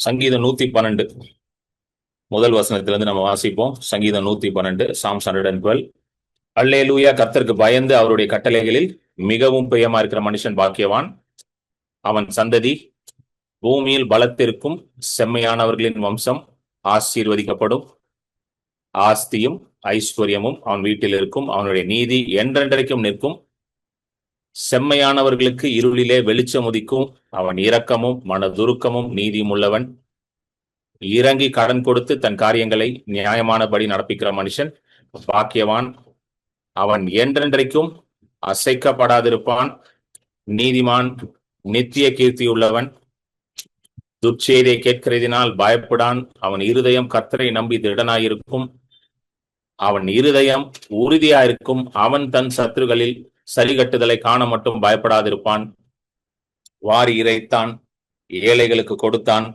சங்கீதம் 112 முதல் வசனத்திலிருந்து நம்ம வாசிப்போம். சங்கீதம் 112, Psalms 112. அல்லேலூயா, கர்த்தருக்கு பயந்து அவருடைய கட்டளைகளில் மிகவும் பிரியமா இருக்கிற மனுஷன் பாக்கியவான். அவன் சந்ததி பூமியில் பலத்திற்கும் செம்மையானவர்களின் வம்சம் ஆசீர்வதிக்கப்படும். ஆஸ்தியும் ஐஸ்வர்யமும் அவன் வீட்டில் இருக்கும். அவனுடைய நீதி என்றென்றைக்கும் நிற்கும். செம்மையானவர்களுக்கு இருளிலே வெளிச்சம் உதிக்கும். அவன் இரக்கமும் மனதுருக்கமும் நீதியும் உள்ளவன். இறங்கி கடன் கொடுத்து தன் காரியங்களை நியாயமானபடி நடப்பிக்கிற மனுஷன் பாக்கியவான். அவன் என்றென்றைக்கும் அசைக்கப்படாதிருப்பான். நீதிமான் நித்திய கீர்த்தி உள்ளவன். துர்ச்செய்தியை கேட்கிறதினால் பயப்படான். அவன் இருதயம் கர்த்தரை நம்பி திடனாயிருக்கும். அவன் இருதயம் உறுதியாயிருக்கும். அவன் தன் சத்துருகளில் சரிகட்டுதலை காண மட்டும் பயப்படாதிருப்பான். வாரி இறைத்தான், ஏழைகளுக்கு கொடுத்தான்.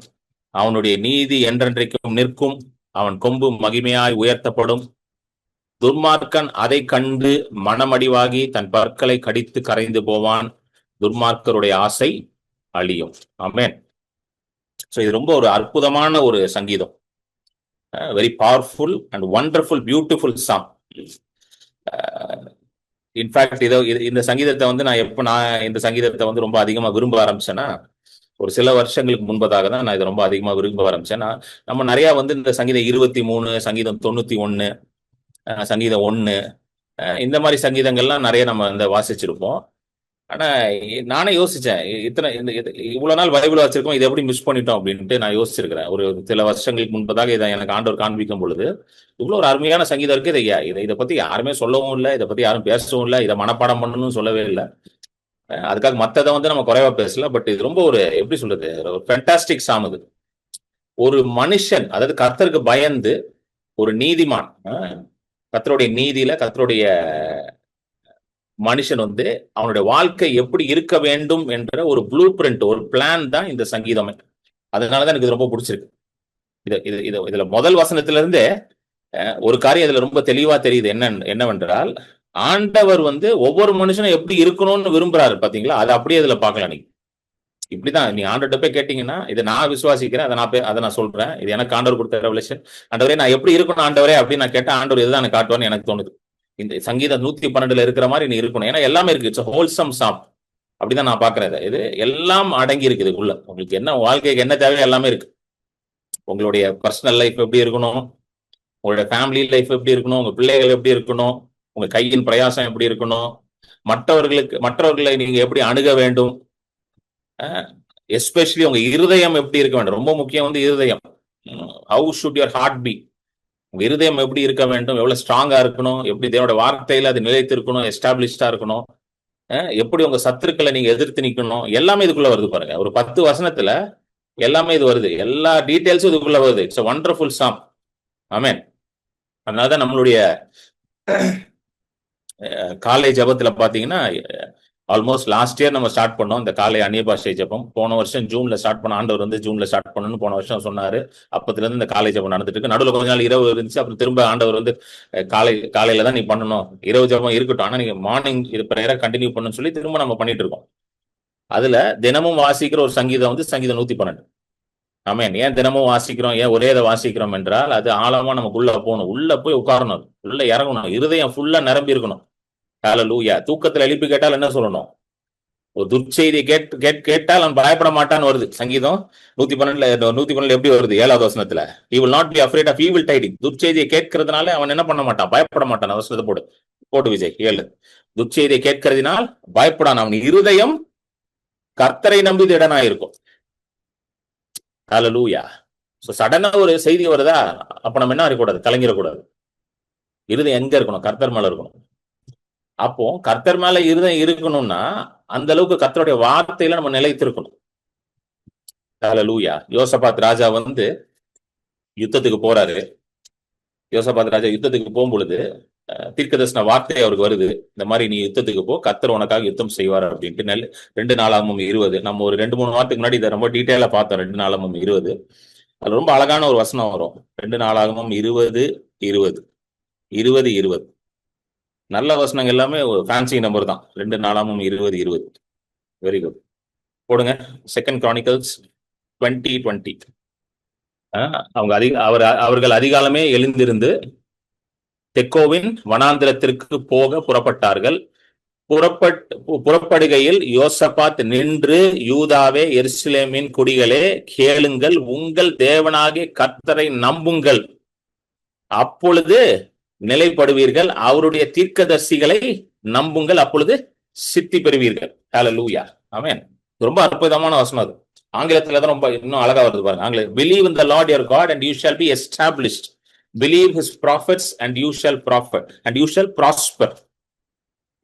அவனுடைய நீதி என்றென்றைக்கும் நிற்கும். அவன் கொம்பு மகிமையாய் உயர்த்தப்படும். துர்மார்க்கன் அதை கண்டு மனமடிவாகி தன் பற்களை கடித்து கரைந்து போவான். துர்மார்க்கருடைய ஆசை அழியும். ஆமென். ஸோ இது ரொம்ப ஒரு அற்புதமான ஒரு சங்கீதம். Very powerful and wonderful beautiful song. In fact இந்த சங்கீதத்தை நான் இந்த சங்கீதத்தை ரொம்ப அதிகமாக விரும்ப ஆரம்பிச்சேன்னா ஒரு சில வருஷங்களுக்கு முன்பதாக தான் நான் இதை ரொம்ப அதிகமாக விரும்ப ஆரம்பிச்சேன். நம்ம நிறைய இந்த சங்கீதம் 23, சங்கீதம் 91, சங்கீதம் 1, இந்த மாதிரி சங்கீதங்கள்லாம் நிறைய நம்ம வாசிச்சிருப்போம். ஆனா நானே யோசிச்சேன், இவ்வளவு நாள் பைபிள் வச்சிருக்கோம், இதை எப்படி மிஸ் பண்ணிட்டோம் அப்படின்ட்டு நான் யோசிச்சிருக்கிறேன். ஒரு சில வருஷங்களுக்கு முன்பதாக இதை எனக்கு ஆண்டவர் காண்பிக்கும் பொழுது இவ்வளவு ஒரு அருமையான சங்கீதம் இருக்கு. இதை பத்தி யாருமே சொல்லவும் இல்லை, இதை பத்தி யாரும் பேசவும் இல்லை, இதை மனப்பாடம் பண்ணணும்னு சொல்லவே இல்லை. அதுக்காக மற்றதை நம்ம குறைவா பேசல. பட் இது ரொம்ப ஒரு எப்படி சொல்றது, ஒரு ஃபேண்டாஸ்டிக் சாங். இது ஒரு மனுஷன், அதாவது கர்த்தருக்கு பயந்து ஒரு நீதிமான், கர்த்தருடைய நீதியில கர்த்தருடைய மனுஷன் அவனுடைய வாழ்க்கை எப்படி இருக்க வேண்டும் என்ற ஒரு ப்ளூ பிரிண்ட், ஒரு பிளான் தான் இந்த சங்கீதமே. அதனாலதான் எனக்கு இது ரொம்ப பிடிச்சிருக்கு. இதுல முதல் வசனத்துல இருந்தே ஒரு காரியம் இதுல ரொம்ப தெளிவா தெரியுது. என்னவென்றால், ஆண்டவர் ஒவ்வொரு மனுஷனும் எப்படி இருக்கணும்னு விரும்புறாரு. பாத்தீங்களா? அதை அப்படியே இதுல பார்க்கலாம். நீங்க இப்படிதான் நீ ஆண்டவர்கிட்ட போய் கேட்டீங்கன்னா, இதை நான் விசுவாசிக்கிறேன், அதை நான் சொல்றேன், இது எனக்கு ஆண்டவர் கொடுத்த ரெவலேஷன். ஆண்டவரே நான் எப்படி இருக்கணும் ஆண்டவரே அப்படின்னு நான் கேட்டேன். ஆண்டவர் இதுதான் எனக்கு காட்டுவான்னு எனக்கு தோணுது. இந்த சங்கீதம் 112 இருக்கிற மாதிரி நீ இருக்கணும். ஏன்னா எல்லாமே இருக்கு. It's wholesome song. அப்படிதான் நான் பாக்குறேன். இது எல்லாம் அடங்கி இருக்குது உள்ள. உங்களுக்கு என்ன வாழ்க்கைக்கு என்ன தேவையோ எல்லாமே இருக்கு. உங்களுடைய பர்சனல் லைஃப் எப்படி இருக்கணும், உங்களுடைய ஃபேமிலி லைஃப் எப்படி இருக்கணும், உங்க பிள்ளைகள் எப்படி இருக்கணும், உங்க கையின் பிரயாசம் எப்படி இருக்கணும், மற்றவர்களை நீங்க எப்படி அணுக வேண்டும், எஸ்பெஷலி உங்க இருதயம் எப்படி இருக்க வேண்டும். ரொம்ப முக்கியம் இருதயம். How should your heart be? உங்க இருதயம் எப்படி இருக்க வேண்டும், எவ்வளவு ஸ்ட்ராங்கா இருக்கணும், எப்படி தேவனோட வார்த்தையில அது நிலைத்து இருக்கணும், எஸ்டாப்ளிஷ்டா இருக்கணும், எப்படி உங்க சத்துருக்களை நீங்க எதிர்த்து நிக்கணும், எல்லாமே இதுக்குள்ள வருது பாருங்க. ஒரு 10 வசனத்துல எல்லாமே இது வருது. எல்லா டீடைல்ஸும் இதுக்குள்ள வருது. It's a wonderful song. ஆமென். அதனாலதான் நம்மளுடைய காலை ஜபத்துல பாத்தீங்கன்னா, ஆல்மோஸ்ட் லாஸ்ட் இயர் நம்ம ஸ்டார்ட் பண்ணோம் இந்த காலை அந்நிய பாஷை ஜபம். போன வருஷம் ஜூன்ல ஸ்டார்ட் பண்ண, ஆண்டவர் ஜூன்ல ஸ்டார்ட் பண்ணணும்னு போன வருஷம் சொன்னாரு. அப்பத்துல இருந்து இந்த காலை ஜபம் நடந்துட்டு இருக்கு. நடுவில் கொஞ்ச நாள் இரவு இருந்துச்சு. அப்புறம் திரும்ப ஆண்டவர் காலையில தான் நீ பண்ணணும், இரவு ஜபம் இருக்கட்டும், ஆனா நீங்க மார்னிங் இது பிரேயரை கண்டினியூ பண்ணணும்னு சொல்லி திரும்ப நம்ம பண்ணிட்டு இருக்கோம். அதுல தினமும் வாசிக்கிற ஒரு சங்கீதம் சங்கீதம் 112. ஆமென். ஏன் தினமும் வாசிக்கிறோம், ஏன் ஒரே இதை வாசிக்கிறோம் என்றால், அது ஆழமா நமக்கு உள்ள போகணும், உள்ள போய் உட்காரணும், உள்ள இறங்கணும், இருதயம் ஃபுல்லா நிரம்பி இருக்கணும். ஹல்லேலூயா. தூக்கத்துல எழுப்பி கேட்டால் என்ன சொல்லணும்? ஒரு துர்ச்செய்தியை கேட்டால் அவன் பயப்பட மாட்டான்னு வருது. சங்கீதம் 112 எப்படி வருது? 7வது வசனத்துல, he will not be afraid of evil tidings. துர்ச்செய்தியை கேட்கறதுனால அவன் என்ன பண்ண மாட்டான்? பயப்பட மாட்டான். வசனத்தை போட்டு விஜய் 7. துர்ச்செய்தியை கேட்கறதுனால் பயப்படான். அவன் இருதயம் கர்த்தரை நம்பி திடனாயிருக்கும். ஹல்லேலூயா. சோ சடனா ஒரு செய்தி வருதா, அப்ப நம்ம என்ன இருக்கக்கூடாது? கலங்கிடக்கூடாது. இருதயம் எங்க இருக்கணும்? கர்த்தர் மேல இருக்கணும். அப்போ கர்த்தர் மேல இருதயம் இருக்கணும்னா அந்த அளவுக்கு கர்த்தருடைய வார்த்தையில நம்ம நிலைத்திருக்கணும். ஹல்லேலூயா. யோசபாத் ராஜா யுத்தத்துக்கு போறாரு. யோசபாத் ராஜா யுத்தத்துக்கு போகும் பொழுது தீர்க்கதரிசன வார்த்தை அவருக்கு வருது. இந்த மாதிரி நீ யுத்தத்துக்கு போ, கர்த்தர் உனக்காக யுத்தம் செய்வார் அப்படின்ட்டு. 2 நாளாகமம் 20. நம்ம ஒரு 2-3 வாரத்துக்கு முன்னாடி இதை ரொம்ப டீட்டெயிலா பார்த்தோம். 2 நாளாகமம் 20. அது ரொம்ப அழகான ஒரு வசனம் வரும். 2 நாளாகமம் 20. நல்ல வசனங்கள் எல்லாமே ஒரு ஃபேன்சி நம்பர் தான். 2 நாளாகமம் 20. Very good. போடுங்க. 2 Chronicles 20:20. அவர்கள் அதிகாலமே எழுந்திருந்து தெக்கோவின் வனாந்திரத்திற்கு போக புறப்பட்டார்கள். புறப்படுகையில் யோசபாத் நின்று, யூதாவே எருசலேமின் குடிகளே கேளுங்கள், உங்கள் தேவனாகிய கர்த்தரை நம்புங்கள், அப்பொழுது நிலைப்படுவீர்கள், அவருடைய தீர்க்கதரிசிகளை நம்புங்கள், அப்பொழுது சித்தி பெறுவீர்கள். ஹல்லேலூயா, ஆமென். ரொம்ப அற்புதமான வசனம் அது. ஆங்கிலத்துல தான் ரொம்ப இன்னும் அழகா வருது பாருங்க. ஆங்கிலம், believe in the Lord your God and you shall be established, believe his prophets and you shall prophet and you shall prosper.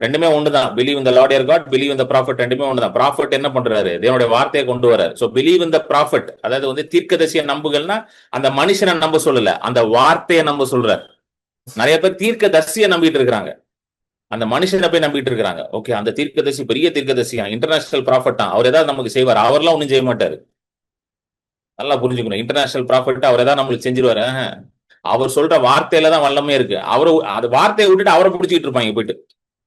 ரெண்டுமே ஒண்ணுதான். Believe in the Lord your God, believe in the prophet, ரெண்டுமே ஒண்ணுதான். Prophet என்ன பண்றாரு? தேவனுடைய வார்த்தையை கொண்டு வராரு. So believe in the prophet, அதாவது வந்து தீர்க்கதரிசியை நம்புகள்னா அந்த மனுஷனை நம்ப சொல்லல, அந்த வார்த்தையை நம்ப சொல்றாரு. நிறைய பேர் தீர்க்கதரிசியை நம்பிட்டு இருக்கிறாங்க, அந்த மனுஷனை போய் நம்பிட்டு இருக்கிறாங்க. ஓகே, அந்த தீர்க்கதரிசி பெரிய தீர்க்கதரிசியா, இன்டர்நேஷனல் ப்ராஃபட்டா, அவர் ஏதாவது நமக்கு செய்வார்? அவர்லாம் ஒன்றும் செய்ய மாட்டாரு. நல்லா புரிஞ்சுக்கணும். இன்டர்நேஷனல் ப்ராஃபட் அவர் ஏதாவது நம்மளுக்கு செஞ்சிருவாரு? அவர் சொல்ற வார்த்தையில தான் வல்லமே இருக்கு. அவரு அது வார்த்தையை விட்டுட்டு அவரை பிடிச்சிட்டு இருப்பாங்க போயிட்டு.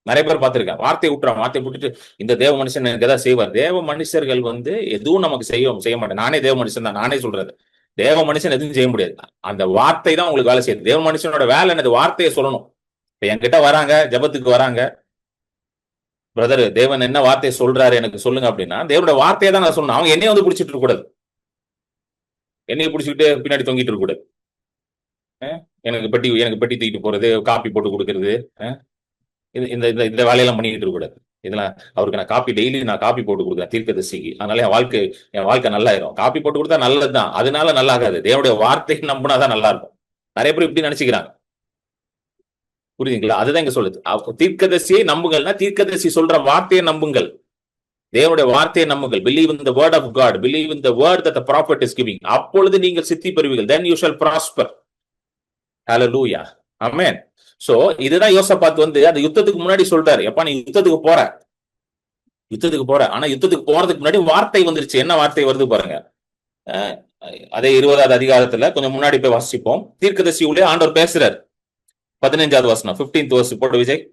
நிறைய பேர் பார்த்திருக்கேன், வார்த்தையை விட்டுறான், வார்த்தையை விட்டுட்டு இந்த தேவ மனுஷன் எனக்கு ஏதாவது செய்வார். தேவ மனுஷர்கள் வந்து எதுவும் நமக்கு செய்ய மாட்டேன். நானே தேவ மனுஷன் தான், நானே சொல்றது. தேவ மனுஷன் எதுவும் செய்ய முடியாது. அந்த வார்த்தை தான் உங்களுக்கு வேலை செய்யுது. தேவ மனுஷனோட வேலை என்னது? வார்த்தையை சொல்லணும். இப்ப என்கிட்ட வராங்க, ஜபத்துக்கு வராங்க, பிரதர் தேவன் என்ன வார்த்தையை சொல்றாரு எனக்கு சொல்லுங்க அப்படின்னா, தேவனுடைய வார்த்தையை தான் நான் சொல்லணும். அவங்க என்னைய வந்து பிடிச்சிட்டு இருக்க கூடாது, என்னைய பிடிச்சிக்கிட்டு பின்னாடி தொங்கிட்டு இருக்க கூடாது. எனக்கு பெட்டி தூக்கிட்டு போறது, காப்பி போட்டு கொடுக்கறது, இந்த இந்த வேலையெல்லாம் பண்ணிட்டு இருக்க கூடாது. இதெல்லாம் அவருக்கு நான் டெய்லி காப்பி போட்டு கொடுக்குறேன் தீர்க்கதரிசிக்கு, அதனால என் வாழ்க்கை நல்லாயிரும். காப்பி போட்டு கொடுத்தா நல்லதுதான், அதனால நல்லா ஆகாது. தேவனுடைய வார்த்தையை நம்பினாதான் நல்லா இருக்கும். நிறைய பேர் இப்படி நினைச்சுக்கிறாங்க, புரியுதுங்களா? அதுதான் இங்க சொல்லுது. தீர்க்கதரிசியை நம்புங்கள்னா தீர்க்கதரிசி சொல்ற வார்த்தையை நம்புங்கள், தேவனுடைய வார்த்தையை நம்புங்கள். Believe in the word of God, believe in the word that the prophet is giving, அப்பொழுது நீங்கள் சித்தி பெறுவீர்கள், then you shall prosper. Hallelujah, amen. So இதுதான் யோசபாத் வந்து அந்த யுத்தத்துக்கு முன்னாடி சொல்றாரு, எப்பா நீ யுத்தத்துக்கு போற, ஆனா யுத்தத்துக்கு போறதுக்கு முன்னாடி வார்த்தை வந்துருச்சு. என்ன வார்த்தை வருது பாருங்க. அதே 20வது அதிகாரத்துல கொஞ்சம் முன்னாடி போய் வாசிப்போம். தீர்க்கதரிசி உள்ளே ஆண்டவர் பேசுறாரு. 15வது வசனம், 15th verse போட்டு விஜய்.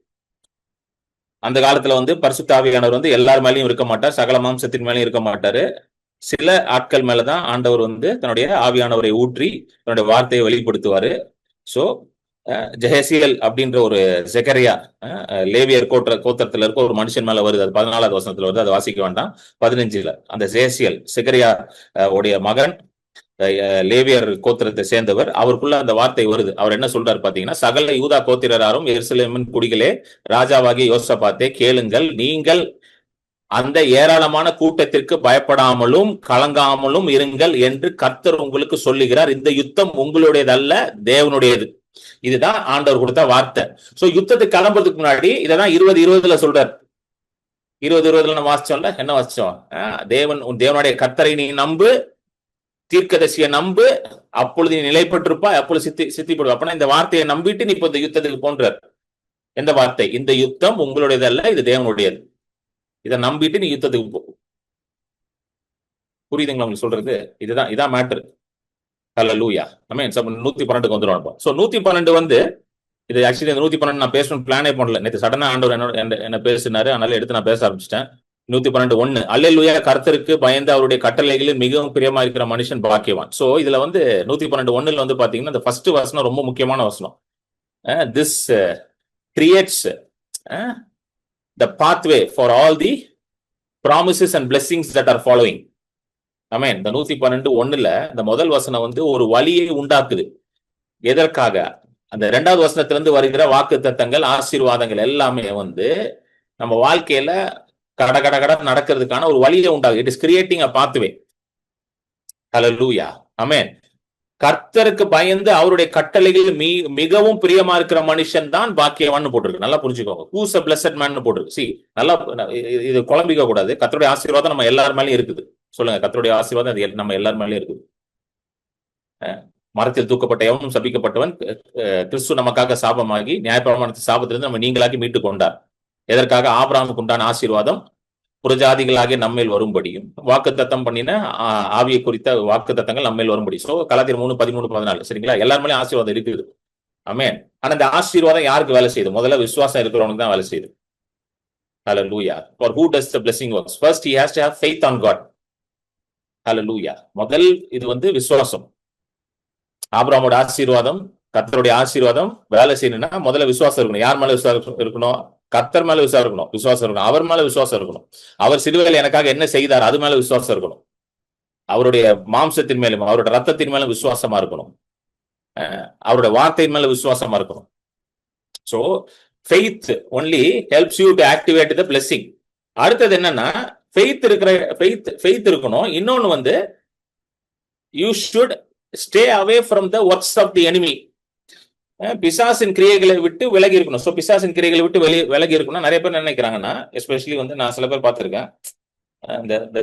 அந்த காலத்துல வந்து பரிசுத்த ஆவியானவர் வந்து எல்லார் மேலயும் இருக்க மாட்டார், சகல மாம்சத்தின் மேலயும் இருக்க மாட்டாரு. சில ஆட்கள் மேலதான் ஆண்டவர் வந்து தன்னுடைய ஆவியானவரை ஊற்றி தன்னுடைய வார்த்தையை வெளிப்படுத்துவாரு. சோ ஜெஹசியல் அப்படின்ற ஒரு செகரியா, லேவியர் கோத்திரத்துல இருக்க ஒரு மனுஷன் மேல வருது. அது 14வது வசனத்துல வருது, அதை வாசிக்க வேண்டாம். 15ல அந்த ஜெஹசியல் செகரியா உடைய மகன், லேவியர் கோத்திரத்தை சேர்ந்தவர், அவருக்குள்ள அந்த வார்த்தை வருது. அவர் என்ன சொல்றாரு பாத்தீங்கன்னா, சகல யூதா கோத்திரராரும் எருசலேமின் குடிகளே, ராஜாவாகிய யோசபாத்தே கேளுங்கள், நீங்கள் அந்த ஏராளமான கூட்டத்திற்கு பயப்படாமலும் கலங்காமலும் இருங்கள் என்று கர்த்தர் உங்களுக்கு சொல்லுகிறார். இந்த யுத்தம் உங்களுடையதல்ல, தேவனுடையது. இதுதான் ஆண்டவர் கொடுத்த வார்த்தை. சோ யுத்தத்துக்கு கிளம்புறதுக்கு முன்னாடி இதான் 20:20 சொல்றார். 20:20 நம்ம வாசிச்சோம்ல, என்ன வாசிச்சோம்? தேவனுடைய கர்த்தரை நீ நம்பு, தீர்க்கதரிசியை நம்பு, அப்பொழுது நீ நிலை பெற்றிருப்பா, அப்பொழுது சித்தி போடுவா. அப்பனா இந்த வார்த்தையை நம்பிட்டு நீ இப்ப இந்த யுத்தத்துக்கு போன்றார். எந்த வார்த்தை? இந்த யுத்தம் உங்களுடையதல்ல, இது தேவனுடையது. இதை நம்பிட்டு நீ யுத்தத்துக்கு போ. புரியுதுங்களா உங்களுக்கு சொல்றது? இதான் மேட்டர். ஹல்லேலூயா, ஆமென். 112க்கு வந்துடும். சோ 112 வந்து இது ஆக்சுவலி 112 நான் பேசணும் பிளானே பண்ணல. நேற்று சடனா ஆண்டவர் என்ன பேசினாரு, அதனால எடுத்து நான் பேச ஆரம்பிச்சிட்டேன். 112:1, அல்லேலூயா, கர்த்தருக்கு பயந்து அவருடைய கட்டளைகளில் மிகவும் பிரியமா இருக்கிற மனுஷன் பாக்கியவான். சோ இதுல வந்து 112:1 வந்து பாத்தீங்கன்னா இந்த ஃபர்ஸ்ட் வசனம் ரொம்ப முக்கியமான வசனம். This creates the pathway for all the promises and blessings that are following. ஆமென். இந்த 112:1 இந்த முதல் வசனம் வந்து ஒரு வழியை உண்டாக்குது. எதற்காக? அந்த 2வது வசனத்திலிருந்து வருகிற வாக்குத்தத்தங்கள், ஆசீர்வாதங்கள் எல்லாமே வந்து நம்ம வாழ்க்கையில கட நடக்கிறதுக்கான ஒரு வழியை உண்டாகுது. It is creating a pathway. ஹல்லேலூயா, ஆமென். கர்த்தருக்கு பயந்து அவருடைய கட்டளைகள் மிகவும் பிரியமா இருக்கிற மனுஷன் தான் பாக்கியவான் போட்டிருக்கு. நல்லா புரிஞ்சுக்கோங்க. ஹூஸ் a blessed man போட்டிருக்கு. சி, நல்லா இது குழம்பிக்க கூடாது. கர்த்தருடைய ஆசீர்வாதம் நம்ம எல்லார் மேலயும் இருக்குது. சொல்லுங்க, கர்த்தருடைய ஆசீர்வாதம் அது நம்ம எல்லார் மேலயும் இருக்குது. மரத்தில் தூக்கப்பட்ட எவனும் சபிக்கப்பட்டவன், கிறிஸ்து நமக்காக சாபமாகி நியாயப்பிரமாணத்தின் சாபத்திலிருந்து நம்ம நீங்களாக்கி மீட்டு கொண்டார். எதற்காக? ஆபிரகாமுக்கு உண்டான ஆசீர்வாதம் புறஜாதிகளாகிய நம்மேல் வரும்படியும், வாக்குத்தத்தம் பண்ணின ஆவியை குறித்த வாக்குத்தத்தங்கள் நம்மேல் வரும்படி. சோ கலாத்தியர் 3:13-14. சரிங்களா? எல்லாருமே ஆசீர்வாதம் இருக்குது. ஆமென். ஆனா இந்த ஆசீர்வாதம் யாருக்கு வேலை செய்யுது? முதல்ல விசுவாசம் இருக்கிறவனுக்கு தான் வேலை செய்யுது. ஹல்லேலூயா. For who does the blessing works? First he has to have faith on God. ஹல்லேலூயா. முதல் இது வந்து விசுவாசம். ஆபிரகாமோட ஆசீர்வாதம், கர்த்தருடைய ஆசீர்வாதம் வேலை செய்யணும்னா முதல்ல விசுவாசம் இருக்கணும். யார் மேல விசுவாசம் இருக்கணும்? கர்த்தர் மேல விசுவாசம் இருக்கணும். அவர் மேல விசுவாசம் இருக்கணும். அவர் சிலுவையில் எனக்காக என்ன செய்தார் அது மேல விசுவாசம் இருக்கணும். அவருடைய மாம்சத்தின் மேலும் அவருடைய ரத்தத்தின் மேலும் விசுவாசமா இருக்கணும். அவருடைய வார்த்தையின் மேல விசுவாசமா இருக்கணும். So faith only helps you to activate the blessing. அடுத்தது என்னன்னா faith இருக்கணும். இன்னொன்னு you should stay away from the works of the enemy. பிசாசின் கிரியைகளை விட்டு விலகி இருக்கணும். சோ பிசாசின் கிரியைகளை விட்டு விலகி இருக்கணும். நிறைய பேர் நினைக்கிறாங்கன்னா, எஸ்பெஷலி நான் சில பேர் பார்த்திருக்கேன், இந்த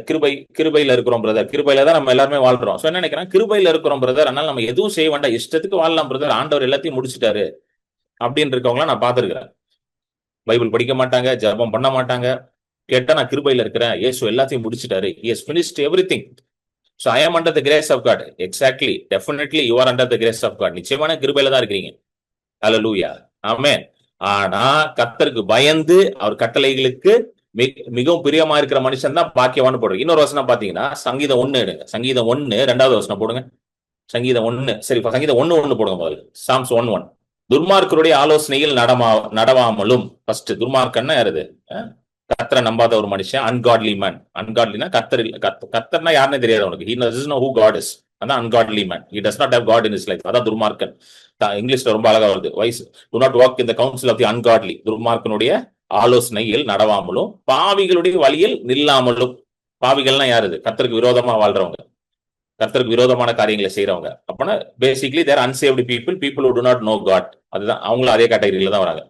கிருபையில இருக்கிறோம் பிரதர், கிருபையில தான் நம்ம எல்லாருமே வாழ்றோம். சோ என்ன நினைக்கிறேன், கிருபையில இருக்கிறோம் பிரதர், அதனால நம்ம எதுவும் செய்ய வேண்டாம், இஷ்டத்துக்கு வாழலாம் பிரதர், ஆண்டவர் எல்லாத்தையும் முடிச்சுட்டாரு அப்படின்னு இருக்கவங்களாம் நான் பார்த்திருக்கிறேன். பைபிள் படிக்க மாட்டாங்க, ஜெபம் பண்ண மாட்டாங்க. கேட்டா நான் கிருபையில இருக்கிறேன், இயேசு எல்லாத்தையும் முடிச்சிட்டாரு, he has finished everything, so I am under the grace of God. Exactly, definitely you are under the grace of God. நிச்சயமான கிருபையில தான் இருக்கிறீங்க. ஹல்லேலூயா, ஆமென். ஆனா கர்த்தருக்கு பயந்து அவர் கட்டளைகளுக்கு மிகவும் பிரியமா இருக்கிற மனுஷன் தான் பாக்கியவான்னு போடுறோம். இன்னொரு வசனம் பாத்தீங்கன்னா சங்கீதம் 1 எடுங்க. சங்கீதம் 1 2வது வசனம் போடுங்க. சங்கீதம் 1, சரி சங்கீதம் 1 போடுங்க முதல்ல. சாம்ஸ் 1:1. துர்மார்க்கருடைய ஆலோசனையில் நடவாமலும். ஃபர்ஸ்ட் துர்மார்க்கன்னா யாருது? கர்த்தரை நம்பாத ஒரு மனுஷன், அன்காட்லி மேன். அன்காட்லினா கர்த்தர்னா யாருன்னு தெரியாது அவனுக்கு. he doesn't know who God is. அதான் ungodly man. he does not have God in his life. அதான் துர்மார்க்கன். இங்கிலீஷ்ல ரொம்ப அழகா வருது. Wise do not walk in the counsel of the ungodly. துர்மார்க்கனுடைய ஆலோசனையில் நடவாமலும், பாவிகளுடைய வழியில் நில்லாமலும். பாவிகள்னா யாருது? கர்த்தருக்கு விரோதமா வாழ்றவங்க, கர்த்தருக்கு விரோதமான காரியங்களை செய்யறவங்க. அப்பனா basically they're unsaved people who do not know God. அதுதான் அவங்களும் அதே கேட்டகரியில தான் வராங்க.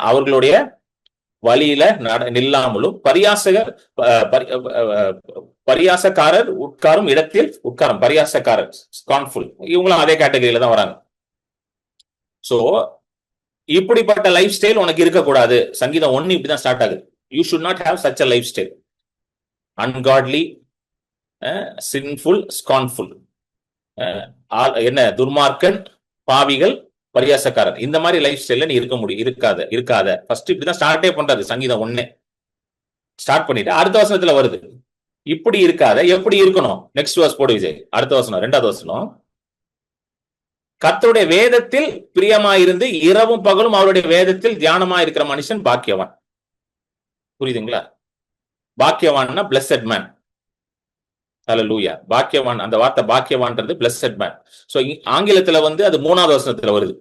அவர்களுடைய வழியில நில்லாமலும், பரியாசக்காரர் உட்காரும் இடத்தில் உட்காரும், பரியாசக்காரர் ஸ்கான்ஃபுல், இவங்களும் அதே கேட்டகரியில தான் வராங்க. சோ இப்படிப்பட்ட லைஃப் ஸ்டைல் உனக்கு இருக்கக்கூடாது. சங்கீதம் 1 இப்படிதான் ஸ்டார்ட் ஆகுது. You should not have such a lifestyle. Ungodly, sinful, scornful, என்ன துர்மார்க்கன், பாவிகள், பரியாசக்காரர், இந்த மாதிரி லைஃப் ஸ்டைல்ல நீ இருக்காத. ஃபர்ஸ்ட் இப்படிதான் ஸ்டார்டே பண்றது. சங்கீதம் 1 ஸ்டார்ட் பண்ணிட்டு அடுத்த வசனத்துல வருது, இப்படி இருக்காத, எப்படி இருக்கணும்? நெக்ஸ்ட் வர்ஸ் போடு விஜய். அடுத்த வசனம் 2வது வசனம், கர்த்தருடைய வேதத்தில் பிரியமாயிருந்து இரவும் பகலும் அவருடைய வேதத்தில் தியானமா இருக்கிற மனுஷன் பாக்கியவான். புரியுதுங்களா? பாக்கியவான்னா பிளஸட் மேன். ஹல்லேலூயா. பாக்கியவான், அந்த வார்த்தை பாக்கியவான்றது பிளஸட் மேன். சோ ஆங்கிலத்துல அது 3வது வசனத்துல வருது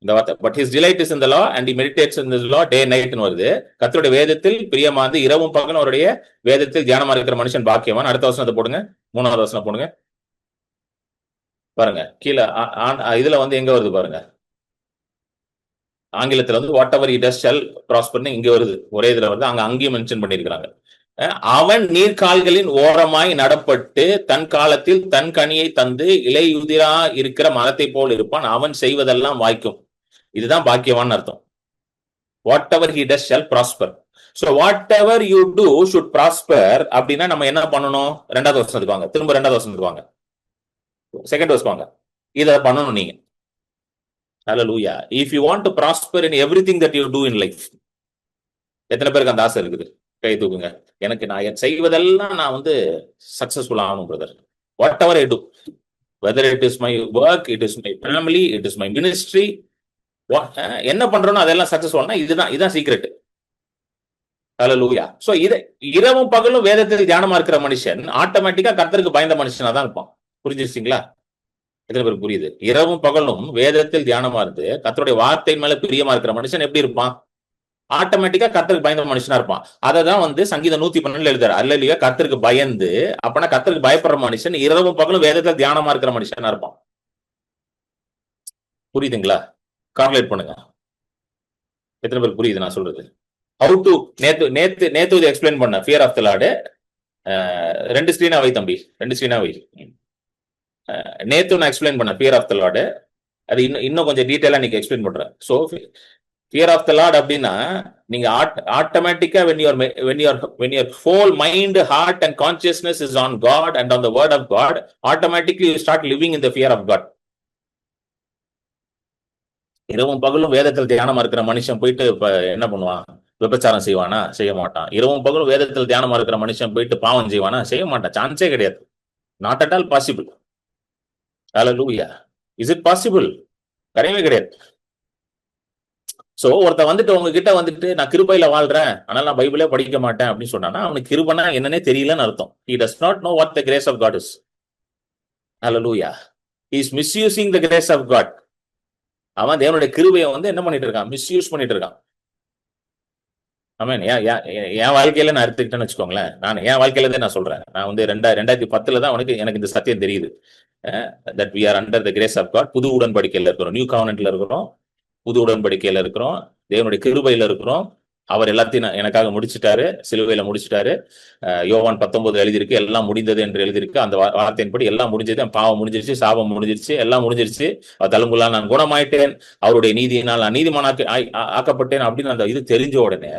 இந்த வார்த்தை. But his delight is in the law and he meditates in the law day night ன்னு வருது. கர்த்தருடைய வேதத்தில் பிரியமாந்து இரவும் பகலும் அவருடைய வேதத்தில் தியானமா இருக்கிற மனுஷன் பாக்கியவான். அடுத்த வசனத்தை போடுங்க. 3வது வசனம் போடுங்க. பாருங்க கீழே இதுல எங்க வருது பாருங்க. ஆங்கிலத்துல what ever he does shall prosper இங்க வருது. ஒரே இதுல வருது. அங்கேயும் மென்ஷன் பண்ணிருக்கிறாங்க. அவன் நீர்கால்களின் ஓரமாய் நடப்பட்டு தன் காலத்தில் தன் கனியை தந்து இலையுதிரா இருக்கிற மரத்தை போல் இருப்பான். அவன் செய்வதெல்லாம் வாய்க்கும். இதுதான் பாக்கியவான் அர்த்தம். What ever he does shall prosper. So whatever you do should prosper. அப்படின்னா நம்ம என்ன பண்ணணும்? 2வது வசனத்துக்கு வாங்க. திரும்ப 2வது வசனத்துக்கு வாங்க. செகண்ட் வர்ஸ் வாங்க. இத பண்ணணும் நீங்க. ஹல்லேலூயா. If you want to prosper in everything that you do in life, எத்தனை பேருக்கு அந்த ஆசை இருக்குது? கை தூக்குங்க. எனக்கு நான் செய்வதெல்லாம் நான் சக்சஸ்ஃபுல் ஆகணும் brother. What ever I to, whether it is my work, it is my family, it is my ministry, என்ன பண்றோம் அதெல்லாம் சக்சஸ்ஃபுல்னா இதுதான் சீக்ரெட். ஹல்லேலூயா. சோ இரவும் பகலும் வேதத்தில் தியானமா இருக்கிற மனுஷன் ஆட்டோமேட்டிக்கா கர்த்தருக்கு பயந்த மனுஷனா தான் இருப்பான். புரிஞ்சிருச்சீங்களா? எத்தனை பேருக்கு புரியுது? இரவும் பகலும் வேதத்தில் தியானமா இருந்து கர்த்தருடைய வார்த்தையின் மேல பிரியமா இருக்கிற மனுஷன் எப்படி இருப்பான்? ஆட்டோமேட்டிக்கா கர்த்தருக்கு பயந்த மனுஷனா இருப்பான். அததான் சங்கீதம் 112 எழுதுறாரு. அல்லேலூயா. கர்த்தருக்கு பயந்து, அப்பனா கர்த்தருக்கு பயப்படுற மனுஷன் இரவும் பகலும் வேதத்தில் தியானமா இருக்கிற மனுஷனா இருப்பான். புரியுதுங்களா? கால்குலேட் பண்ணுங்க. எத்தனை பேருக்கு புரியுது நான் சொல்றது? ஹவு டு நேத்து இதை எக்ஸ்பிளைன் பண்ண ஃபியர் ஆஃப் தி லார்ட். 2 ஸ்கிரீனா வை தம்பி, 2 ஸ்கிரீனா வை. நேத்து நான் எக்ஸ்பிளைன் பண்ண ஃபியர் ஆஃப் தி லார்ட். அது இன்னும் கொஞ்சம் டீடைலா நீங்க எக்ஸ்பிளைன் பண்றேன். So fear of the Lord அப்படின்னா நீங்க ஆட்டோமேட்டிக்கா when your whole mind, heart and consciousness is on God and on the word of God, automatically you start living in the fear of God. இரவும் பகலும் வேதத்தில் தியானமா இருக்கிற மனுஷன் போயிட்டு என்ன பண்ணுவான்? விபச்சாரம் செய்வானா? செய்ய மாட்டான். இரவும் பகலும் வேதத்தில் தியானமா இருக்கிற மனுஷன் போயிட்டு பாவம் செய்வானா? செய்ய மாட்டான். சான்ஸே கிடையாது. Not at all possible. Hallelujah. Is it possible? கிடையவே கிடையாது. சோ ஒருத்த வந்துட்டு உங்ககிட்ட வந்துட்டு நான் கிருபையில வாழ்றேன், ஆனால் நான் பைபிளே படிக்க மாட்டேன் அப்படின்னு சொன்னானா அவனுக்கு கிருபைனா என்னன்னே தெரியலன்னு அர்த்தம். He does not know what the grace of God is. Hallelujah. He is misusing the grace of God. அவன் தேவனுடைய கிருபையை வந்து என்ன பண்ணிட்டு இருக்கான்? மிஸ்யூஸ் பண்ணிட்டு இருக்கான். ஆமென். என் வாழ்க்கையில நான் எடுத்துக்கிட்டேன்னு வச்சுக்கோங்களேன். என் வாழ்க்கையில தான் நான் சொல்றேன். நான் வந்து 2010 தான் எனக்கு இந்த சத்தியம் தெரியுது. That we are under the grace of God. புது உடன்படிக்கையில இருக்கிறோம், நியூ கவர்னன்ட்ல இருக்கிறோம், புது உடன்படிக்கையில இருக்கிறோம், தேவனுடைய கிருபையில இருக்கிறோம். அவர் எல்லாத்தையும் எனக்காக முடிச்சுட்டாரு, சிலுவையில முடிச்சுட்டாரு. யோவான் 19 எழுதியிருக்கு, எல்லாம் முடிந்தது என்று எழுதியிருக்கு. அந்த வார்த்தையின்படி எல்லாம் முடிஞ்சது. பாவம் முடிஞ்சிருச்சு, சாபம் முடிஞ்சிருச்சு, எல்லாம் முடிஞ்சிருச்சு. தழும்புலாம் நான் குணமாயிட்டேன், அவருடைய நீதியினால் நான் நீதிமானாக்க ஆக்கப்பட்டேன் அப்படின்னு அந்த இது தெரிஞ்ச உடனே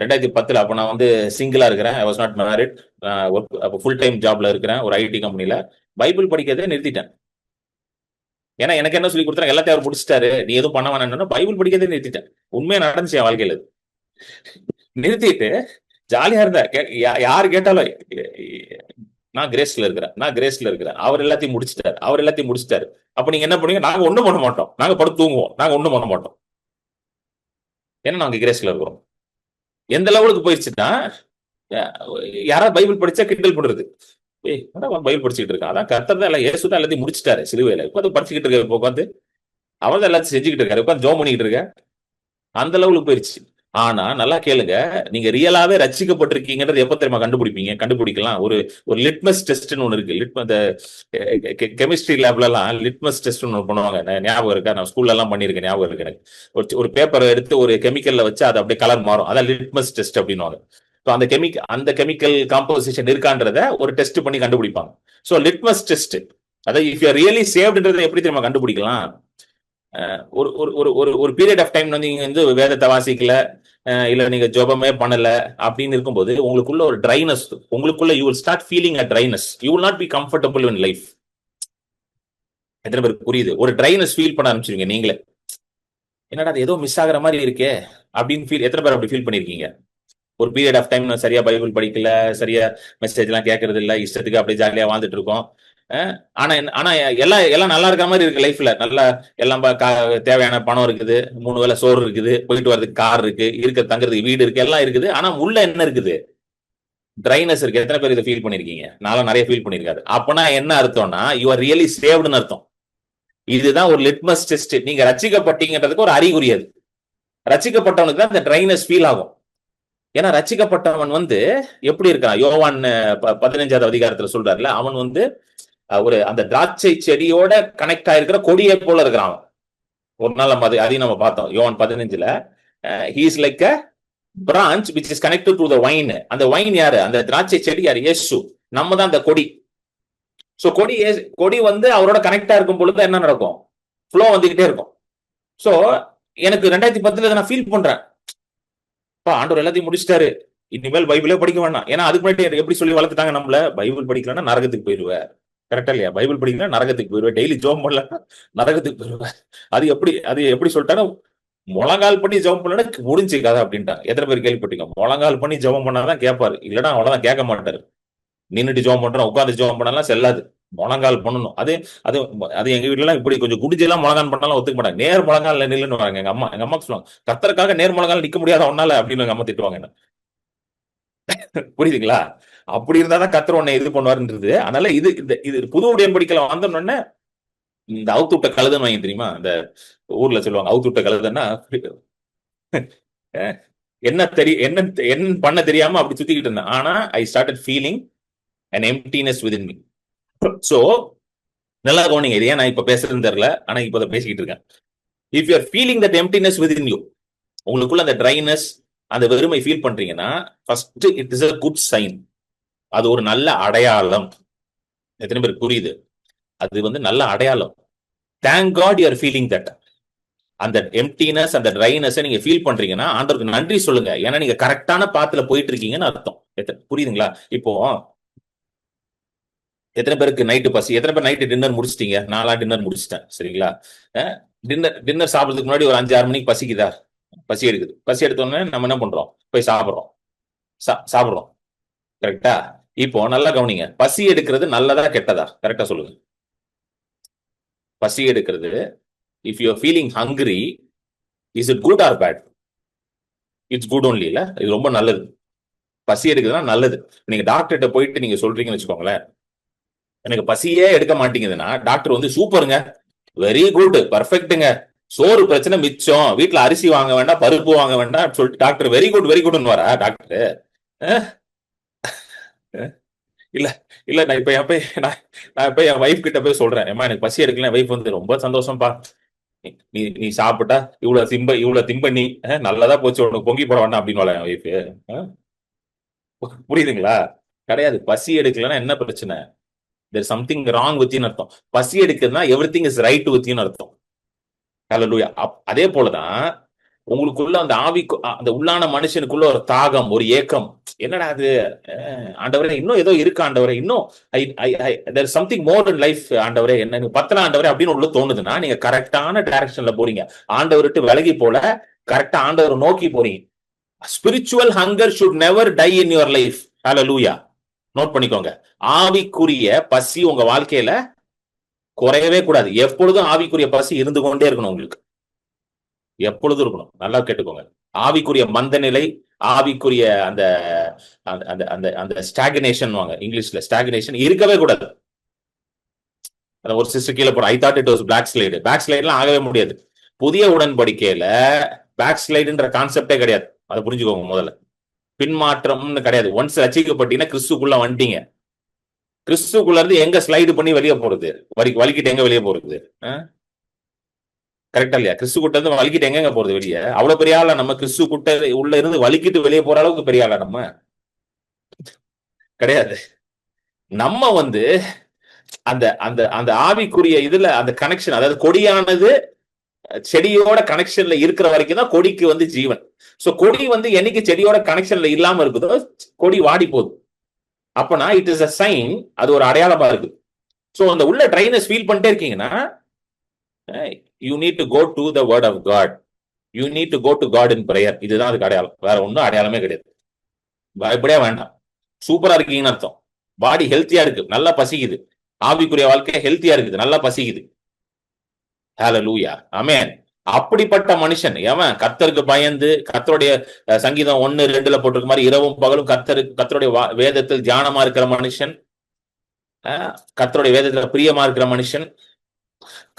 2010 அப்ப நான் வந்து சிங்கிளா இருக்கிறேன். I was not married. Full time ஜாப்ல இருக்கிறேன் ஒரு ஐடி கம்பெனில. பைபிள் படிக்கிறதே நிறுத்திட்டேன். ஏன்னா எனக்கு என்ன சொல்லி கொடுத்தாங்க, எல்லாத்தையும் அவர் முடிச்சிட்டாரு, நீ எதுவும் பண்ண வேணாம்னா பைபிள் படிக்கிறதே நிறுத்திட்டேன். உண்மையா நடந்துச்சு என் வாழ்க்கையில. நிறுத்திட்டு ஜாலியா இருந்தேன். யாரு கேட்டாலும் நான் கிரேஸ்ல இருக்கிறேன், அவர் எல்லாத்தையும் முடிச்சிட்டாரு. அப்ப நீங்க என்ன பண்ணுவீங்க? நாங்க ஒண்ணும் பண்ண மாட்டோம், நாங்க படுத்து தூங்குவோம், நாங்க ஒண்ணும் பண்ண மாட்டோம். ஏன்னா நாங்க கிரேஸ்ல இருக்கிறோம். எந்த லெவலுக்கு போயிடுச்சுன்னா யாராவது பைபிள் படிச்சா கிண்டல் பண்றது. பைபிள் படிச்சுட்டு இருக்கான், அதான் கர்த்தர் தான் எல்லாம், இயேசு தான் எல்லாத்தையும் முடிச்சிட்டாரு சிலுவையில, உட்காந்து படிச்சுக்கிட்டு இருக்க, இப்போ உட்காந்து அவர் தான் எல்லாத்தையும் செஞ்சுக்கிட்டு இருக்காரு, உட்காந்து ஜோம் பண்ணிக்கிட்டு இருக்க. அந்த லெவலுக்கு போயிடுச்சு. ஆனா நல்லா கேளுங்க, நீங்க ரியலாவே ரட்சிக்கப்பட்டிருக்கீங்கன்றது எப்ப தெரியுமா கண்டுபிடிக்கலாம்? ஒரு லிட்மஸ் டெஸ்ட்னு ஒண்ணு இருக்கு. கெமிஸ்ட்ரி லேப்ல எல்லாம் லிட்மஸ் டெஸ்ட் ஒன்று பண்ணுவாங்க. ஞாபகம் இருக்கா? நான் ஸ்கூல்ல எல்லாம் பண்ணிருக்கேன், ஞாபகம் இருக்கு எனக்கு. ஒரு பேப்பரை எடுத்து ஒரு கெமிக்கல்ல வச்சு அது அப்படியே கலர் மாறும், அதான் லிட்மஸ் டெஸ்ட் அப்படின்னுவாங்க. அந்த கெமிக்கல் காம்போசிஷன் இருக்கான்றத ஒரு டெஸ்ட் பண்ணி கண்டுபிடிப்பாங்க. ஸோ லிட்மஸ் டெஸ்ட், அதாவது இஃப் யூ ரியலி சேவ்டுன்றதை எப்படி தெரியுமா கண்டுபிடிக்கலாம்? ஒரு ஒரு ஒரு ஒரு பீரியட் ஆஃப் டைம் வந்து நீங்க வந்து வேதத்தை வாசிக்கல, இல்ல நீங்க ஜெபமே பண்ணல அப்படின்னு இருக்கும்போது உங்களுக்குள்ள ஒரு ட்ரைனஸ், உங்களுக்குள்ள you will start feeling a dryness. You will not be comfortable in life. எத்தனை பேருக்கு புரியுது? ஒரு ட்ரைனஸ் ஃபீல் பண்ண ஆரம்பிச்சிருங்க நீங்களே. என்னடா அது ஏதோ மிஸ் ஆகிற மாதிரி இருக்கே அப்படின்னு ஃபீல். எத்தனை பேர் அப்படி ஃபீல் பண்ணிருக்கீங்க? ஒரு பீரியட் ஆஃப் டைம் சரியா பைபிள் படிக்கல, சரியா மெசேஜ் எல்லாம் கேட்கறது இல்ல, இஷ்டத்துக்கு அப்படியே ஜாலியா வாழ்ந்துட்டு இருக்கோம். ஆனா எல்லாம் நல்லா இருக்கிற மாதிரி இருக்கு லைஃப்ல. நல்லா எல்லாம் தேவையான பணம் இருக்குது, 3 வேளை சோறு இருக்குது, போயிட்டு வர்றதுக்கு கார் இருக்கு, தங்குறதுக்கு வீடு இருக்கு, எல்லாம் இருக்குது. ஆனா உள்ள என்ன இருக்குது? ட்ரைனஸ் இருக்கு. எத்தனை பேர் இதை ஃபீல் பண்ணிருக்கீங்க? நானும் நிறைய ஃபீல் பண்ணிருக்காரு. அப்பனா என்ன அர்த்தம்னா யூ ஆர் ரியலி சேவ்டுன்னு அர்த்தம். இதுதான் ஒரு லிட்மஸ் டெஸ்ட். நீங்க ரட்சிக்கப்பட்டீங்கன்றதுக்கு ஒரு அறிகுறி. அது ரட்சிக்கப்பட்டவனுக்கு தான் இந்த ட்ரைனஸ் ஃபீல் ஆகும். ஏன்னா ரட்சிக்கப்பட்டவன் வந்து எப்படி இருக்கான்? யோவான் 15வது அதிகாரத்துல சொல்றாருல, அவன் வந்து அந்த திராட்சை செடியோட கனெக்ட் ஆயிருக்கிற கொடியை போல இருக்கிறான். ஒரு நாள் நம்ம அதையும் நம்ம பார்த்தோம். யோவான் 15ல he is like a branch which is connected to the vine. அந்த வைன் யாரு? அந்த திராட்சை செடி யாரு? இயேசு. நம்ம தான் அந்த கொடி. சோ கொடி வந்து அவரோட கனெக்டா இருக்கும் பொழுது என்ன நடக்கும்? ஃப்ளோ வந்துகிட்டே இருக்கும். சோ எனக்கு 2010 நான் ஃபீல் பண்றேன், ஆண்டவர் எல்லாத்தையும் முடிச்சிட்டாரு, இனிமேல் பைபிளே படிக்க வேண்டாம். ஏன்னா அதுக்கு முன்னாடி எப்படி சொல்லி வளர்த்துட்டாங்க நம்மள? பைபிள் படிக்கலன்னா நரகத்துக்கு போயிருவேன். கரெக்டா இல்லையா? பைபிள் படிக்கலன்னா நரகத்துக்கு போயிருவேன், டெய்லி ஜெபம் பண்ணல நரகத்துக்கு போயிருவேன். அது எப்படி சொல்லிட்டாங்க? முழங்கால் பண்ணி ஜெபம் பண்ணா முடிஞ்சு கதை அப்படின்ட்டாங்க. எத்தனை பேர் கேள்விப்பட்டீங்க? முழங்கால் பண்ணி ஜெபம் பண்ணாதான் கேட்பாரு, இல்லைன்னா அவ்வளவுதான் கேட்க மாட்டாரு. நின்றுட்டு ஜெபம் பண்றோம், உட்காந்து ஜெபம் பண்ணலாம் செல்லாது, முழங்கால் பண்ணணும். அது அது அது எங்க வீட்டுல எல்லாம் இப்படி கொஞ்சம் குடிஞ்செல்லாம் முழங்கால் பண்ணாலும் ஒத்துக்க மாட்டாங்க. நேர் முழங்கால் நில்லுன்னு வராங்க எங்க அம்மா சொல்லுவாங்க, கர்த்தருக்காக நேர் முழங்கால் நிக்க முடியாத ஒன்னால அப்படின்னு எங்க அம்மா திட்டுவாங்க என்ன. புரியுதுங்களா? அப்படி இருந்தாதான் கர்த்தர் உன்னை இது பண்ணுவாருன்றது. அதனால இது புது உடன்படிக்கையில வந்தோம்னு இந்த அவுத்து விட்ட கழுதுன்னு வாங்கி தெரியுமா? இந்த ஊர்ல சொல்லுவாங்க அவுத்து விட்ட கழுதுன்னா என்ன பண்ண தெரியாம அப்படி சுத்திக்கிட்டு இருந்தேன். ஆனா I started feeling an emptiness within me. So நல்லா கவனிங்க, இது ஏன் நான் இப்ப பேசுறதுன்னு தெரியல, ஆனா இப்ப அதை பேசிக்கிட்டு இருக்கேன். If you are feeling that emptiness within you, உங்களுக்குள்ள அந்த ட்ரைனஸ், அந்த வெறுமை ஃபீல் பண்றீங்கன்னா first it is a good sign. அது ஒரு நல்ல அடையாளம். எத்தனை பேருக்கு புரியுது? அது வந்து நல்ல அடையாளம். Thank God you are feeling that. அந்த எம்டினஸ், அந்த ட்ரைனஸ் நீங்க ஃபீல் பண்றீங்கன்னா ஆண்டவருக்கு நன்றி சொல்லுங்க. ஏன்னா நீங்க கரெக்டான பாத்துல போயிட்டு இருக்கீங்கன்னு அர்த்தம். புரியுதுங்களா? இப்போ எத்தனை பேருக்கு நைட்டு பசி? எத்தனை பேர் நைட்டு டின்னர் முடிச்சிட்டீங்க? நான்லாம் டின்னர் முடிச்சிட்டேன். சரிங்களா? டின்னர் சாப்பிட்றதுக்கு முன்னாடி ஒரு 5-6 மணிக்கு பசிக்குதா? பசி எடுக்குது. பசி எடுத்தோடனே நம்ம என்ன பண்றோம்? போய் சாப்பிடுறோம். கரெக்டா? இப்போ நல்லா கவனிங்க, பசி எடுக்கிறது நல்லதா கெட்டதா? கரெக்டா சொல்லுங்க. பசி எடுக்கிறது. If you are feeling hungry, is it good or bad? It's good only இல்ல, இது ரொம்ப நல்லது. பசி எடுக்குதுன்னா நல்லது. நீங்க டாக்டர்கிட்ட போயிட்டு நீங்க சொல்றீங்கன்னு வச்சுக்கோங்களேன், எனக்கு பசியே எடுக்க மாட்டேங்குதுன்னா டாக்டர் வந்து சூப்பருங்க, வெரி குட், பர்ஃபெக்ட்டுங்க, சோறு பிரச்சனை மிச்சம், வீட்டுல அரிசி வாங்க வேண்டாம், பருப்பு வாங்க வேண்டாம் சொல்லிட்டு டாக்டர் வெரி குட் வெரி குட்னு வரா டாக்டர்? இல்ல இல்ல, நான் இப்ப என் போய் நான் இப்ப என் வைஃப் கிட்ட போய் சொல்றேன், ஏமா எனக்கு பசி எடுக்கல. வைஃப் வந்து ரொம்ப சந்தோஷம்ப்பா, நீ நீ சாப்பிட்டா இவ்வளவு திம்ப நீ நல்லதா போச்சு, உனக்கு பொங்கி போட வேண்டாம் அப்படின்னு என் வைஃப். புரியுதுங்களா? கிடையாது. பசி எடுக்கலன்னா என்ன பிரச்சனை? தேர் சம்திங் ராங் வித் அர்த்தம். பசி எடுக்குதுன்னா everything is right with அர்த்தம். ஹல்லேலூயா. அதே போலதான் உங்களுக்குள்ள அந்த ஆவிக்கு, அந்த உள்ளான மனுஷனுக்குள்ள ஒரு தாகம், ஒரு ஏக்கம், என்னடா அது ஆண்டவரே, இன்னும் ஏதோ இருக்கு ஆண்டவரே, இன்னும் there something more in life ஆண்டவரே, என்ன பத்தனா ஆண்டவரே அப்படின்னு உள்ள தோணுதுன்னா நீங்க கரெக்டான டைரக்ஷன்ல போறீங்க. ஆண்டவர்கிட்ட விலகி போல கரெக்டா ஆண்டவர் நோக்கி போறீங்க. Spiritual hunger should never die in your life. Hallelujah. Note பண்ணிக்கோங்க, ஆவிக்குரிய பசி உங்க வாழ்க்கையில குறையவே கூடாது. எப்பொழுதும் ஆவிக்குரிய பசி இருந்து கொண்டே இருக்கணும் உங்களுக்கு, எப்பொழுதும் இருக்கணும். நல்லா கேட்டுக்கோங்க. ஆவிக்குரிய மந்த நிலை, ஆவிக்குரிய அந்த அந்த அந்த அந்த ஸ்டாக்னேஷன் வாங்க இங்கிலீஷ்ல, ஸ்டாக்னேஷன் இருக்கவே கூடாது. ஒரு சிஸ்டர் கீழே போற, I thought it was backslide. பேக் ஸ்லைடுலாம் ஆகவே முடியாது. புதிய உடன்படிக்கையில பேக் ஸ்லைடுன்ற கான்செப்டே கிடையாது. அதை புரிஞ்சுக்கோங்க முதல்ல. பின்மாற்றம்னு கிடையாது. ஒன்ஸ் ரசிக்கப்பட்டீங்கன்னா கிறிஸ்துக்குள்ள வந்துட்டீங்க. கிறிஸ்துக்குள்ள இருந்து எங்க ஸ்லைடு பண்ணி வெளியே போறது, வலிக்கிட்டு எங்க வெளியே போறது? கரெக்டா இல்லையா? கிறிஸ்து கூட்ட இருந்து வலிக்கிட்டு எங்க போறது வெளியே? அவ்வளவு பெரிய ஆளா நம்ம? கிறிஸ்து கூட்ட உள்ள இருந்து வலிக்கிட்டு வெளியே போற அளவுக்கு பெரிய ஆளா நம்ம? கிடையாது. நம்ம வந்து அந்த அந்த அந்த ஆவிக்குரிய இதுல அந்த கனெக்ஷன், அதாவது கொடியானது செடியோட கனெக்ஷன்ல இருக்கிற வரைக்கும் தான் கொடிக்கு வந்து ஜீவன். சோ கொடி வந்து என்னைக்கு செடியோட கனெக்ஷன்ல இல்லாம இருக்குதோ கொடி வாடி போகுது. அப்பனா இட் இஸ் அ சைன், அது ஒரு அடையாளமா இருக்கு. சோ அந்த உள்ள ட்ரைனஸ் ஃபீல் பண்ணிட்டே இருக்கீங்கன்னா, you need to go to the word of God, you need to go to God in prayer. இதுதான் அதுக்கு அடையாளம், வேற ஒன்றும் அடையாளமே கிடையாது. பயப்படவே வேண்டாம். சூப்பரா இருக்கீங்கன்னு அர்த்தம். பாடி ஹெல்த்தியா இருக்கு, நல்லா பசிக்குது. ஆவிக்குரிய வாழ்க்கை ஹெல்த்தியா இருக்குது, நல்லா பசிக்குது. ஹல்லேலூயா, ஆமென். அப்படிப்பட்ட மனுஷன் எவன்? கர்த்தருக்கு பயந்து, கர்த்தருடைய சங்கீதம் 1:2 போட்டிருக்க மாதிரி இரவும் பகலும் கர்த்தருடைய வேதத்தில் தியானமா இருக்கிற மனுஷன், கர்த்தருடைய வேதத்துல பிரியமா இருக்கிற மனுஷன்,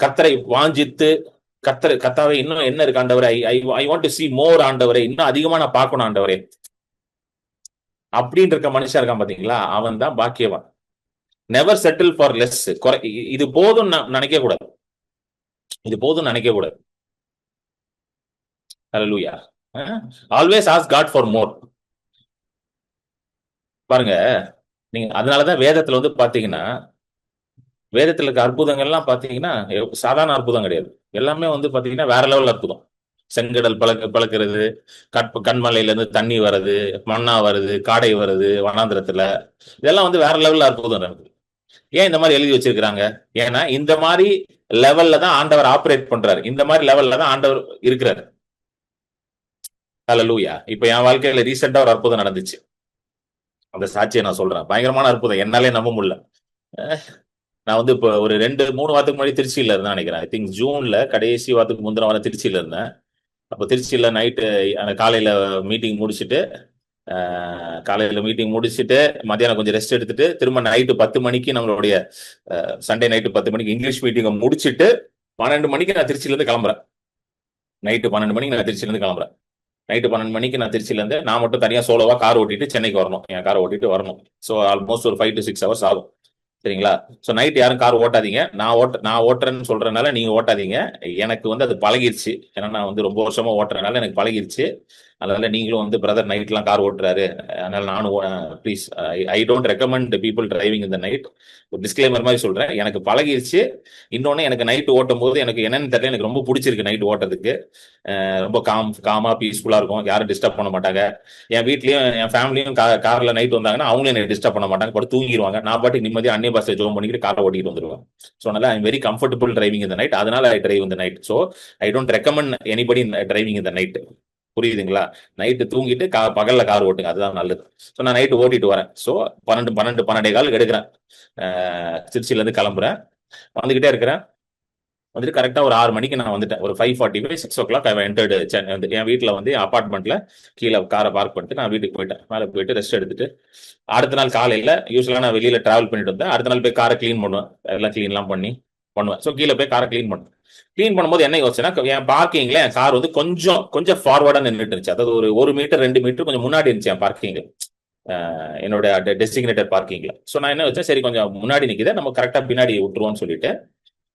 கர்த்தரை வாஞ்சித்து, கர்த்தாவே இன்னும் என்ன இருக்கு ஆண்டவரே, I want to see more ஆண்டவரே, இன்னும் அதிகமா நான் பார்க்கணும் ஆண்டவரே அப்படின்னு இருக்க மனுஷன் இருக்கான் பாத்தீங்களா, அவன் தான் பாக்கியவான். Never settle for less. இது போதும் நினைக்க கூடாது, இது போதும் நினைக்க கூடாது. Hallelujah. Always ask God for more. பாருங்க, நீங்க அதனாலதான் வேதத்துல வந்து பாத்தீங்கன்னா, வேதத்துல இருக்க அற்புதங்கள்லாம் பாத்தீங்கன்னா சாதாரண அற்புதம் கிடையாது. எல்லாமே வந்து பாத்தீங்கன்னா வேற லெவல் அற்புதம். செங்கடல் பழக்கிறது, கண்மலையில இருந்து தண்ணி வருது, மண்ணா வருது, காடை வருது வனாந்திரத்துல, இதெல்லாம் வந்து வேற லெவல்ல அற்புதம் நடக்குது. ஏன் இந்த மாதிரி எழுதி வச்சிருக்கிறாங்க? ஏன்னா இந்த மாதிரி லெவல்ல தான் ஆண்டவர் ஆப்ரேட் பண்றாரு, இந்த மாதிரி லெவல்ல தான் ஆண்டவர் இருக்கிறாரு. ஹல்லேலூயா. இப்ப என் வாழ்க்கையில ரீசெண்டா ஒரு அற்புதம் நடந்துச்சு, அந்த சாட்சியை நான் சொல்றேன். பயங்கரமான அற்புதம், என்னாலே நம்ப முடியல. நான் வந்து இப்போ ஒரு 2-3 வாரத்துக்கு முன்னாடி திருச்சியில இருந்தேன் நினைக்கிறேன். ஐ திங்க் ஜூன்ல கடைசி வாரத்துக்கு முந்தின வாரம் திருச்சியில இருந்தேன். அப்போ திருச்சியில நைட்டு காலையில மீட்டிங் முடிச்சுட்டு, மத்தியானம் கொஞ்சம் ரெஸ்ட் எடுத்துட்டு திரும்ப நைட்டு 10 மணிக்கு நம்மளுடைய சண்டே நைட்டு 10 மணிக்கு இங்கிலீஷ் மீட்டிங்கை முடிச்சுட்டு 12 மணிக்கு நான் திருச்சியில இருந்து கிளம்புறேன். நைட்டு 12 மணிக்கு நான் திருச்சியில இருந்து கிளம்புறேன். நைட்டு 12 மணிக்கு நான் திருச்சியில இருந்து நான் மட்டும் தனியா சோலோவா கார் ஓட்டிட்டு சென்னைக்கு வரணும். என் காரை ஓட்டிட்டு வரணும். ஸோ ஆல்மோஸ்ட் ஒரு 5 to 6 hours ஆகும். சரிங்களா? ஸோ நைட் யாரும் கார் ஓட்டாதீங்க. நான் ஓட்டுறேன்னு சொல்றதுனால நீங்க ஓட்டாதீங்க. எனக்கு வந்து அது பழகிருச்சு. ஏன்னா நான் வந்து ரொம்ப வருஷமா ஓட்டுறதுனால எனக்கு பழகிருச்சு. அதனால நீங்களும் வந்து பிரதர் நைட்லாம் கார் ஓட்டுறாரு, அதனால நானும் please, I don't recommend people driving இந்த நைட். ஒரு டிஸ்க்ளைமர் மாதிரி சொல்றேன், எனக்கு பழகிருச்சு. இன்னொன்னு, எனக்கு நைட் ஓட்டும் போது எனக்கு என்னன்னு தெரியல, எனக்கு ரொம்ப பிடிச்சிருக்கு நைட் ஓட்டுறதுக்கு. ரொம்ப காமா பீஸ்ஃபுல்லா இருக்கும், யாரும் டிஸ்டர்ப் பண்ண மாட்டாங்க. என் வீட்லயும் என் ஃபேமிலியும் கார்ல நைட் வந்தாங்கன்னா அவங்களும் எனக்கு டிஸ்டர்ப் பண்ண மாட்டாங்க, பட் தூங்கிடுவாங்க. நான் பாட்டு நிம்மதியாக அந்நிய பாஷை ஜோம் பண்ணிட்டு காரை ஓட்டிட்டு வந்துருவேன். ஸோ அதனால I am very comfortable driving இந்த நைட். அதனால ஐ டிரைவ் இந்த night. So I don't recommend anybody driving இந்த நைட். புரியுதுங்களா? நைட்டு தூங்கிட்டு பகல்ல கார் ஓட்டுங்க, அதுதான் நல்லது. ஸோ நான் நைட்டு ஓட்டிட்டு வரேன். ஸோ 12 கால் எடுக்கிறேன். திருச்சியில இருந்து கிளம்புறேன், வந்துகிட்டே இருக்கிறேன். வந்துட்டு கரெக்டா ஒரு 6 மணிக்கு நான் வந்துட்டேன். ஒரு 5:45 6 o'clock ஐ என்டர்டு சென்னை. வந்து என் வீட்டுல வந்து அபார்ட்மெண்ட்ல கீழே காரை பார்க் பண்ணிட்டு நான் வீட்டுக்கு போயிட்டேன். மேலே போயிட்டு ரெஸ்ட் எடுத்துட்டு அடுத்த நாள் காலையில யூஸ்வலா நான் வெளியில டிராவல் பண்ணிட்டு வந்தேன். அடுத்த நாள் போய் காரை கிளீன் பண்ணுவேன். எல்லாம் கிளீன்லாம் பண்ணி பண்ணுவேன். ஸோ கீழே போய் காரை கிளீன் பண்ணுவேன். கிளீன் பண்ணும்போது என்ன யோசிச்சேன்னா, என் பார்க்கிங்ல என் கார் வந்து கொஞ்சம் கொஞ்சம் ஃபார்வர்டா நின்றுட்டு இருந்துச்சு. அதாவது ஒரு 1 மீட்டர் 2 மீட்டர் கொஞ்சம் முன்னாடி இருந்துச்சு என் பார்க்கிங், என்னோட டெசிக்னேட்டட் பார்க்கிங்ல. ஸோ நான் என்ன வச்சேன், சரி கொஞ்சம் முன்னாடி நிக்குது, நம்ம கரெக்டா பின்னாடி விட்டுருவோம்னு சொல்லிட்டு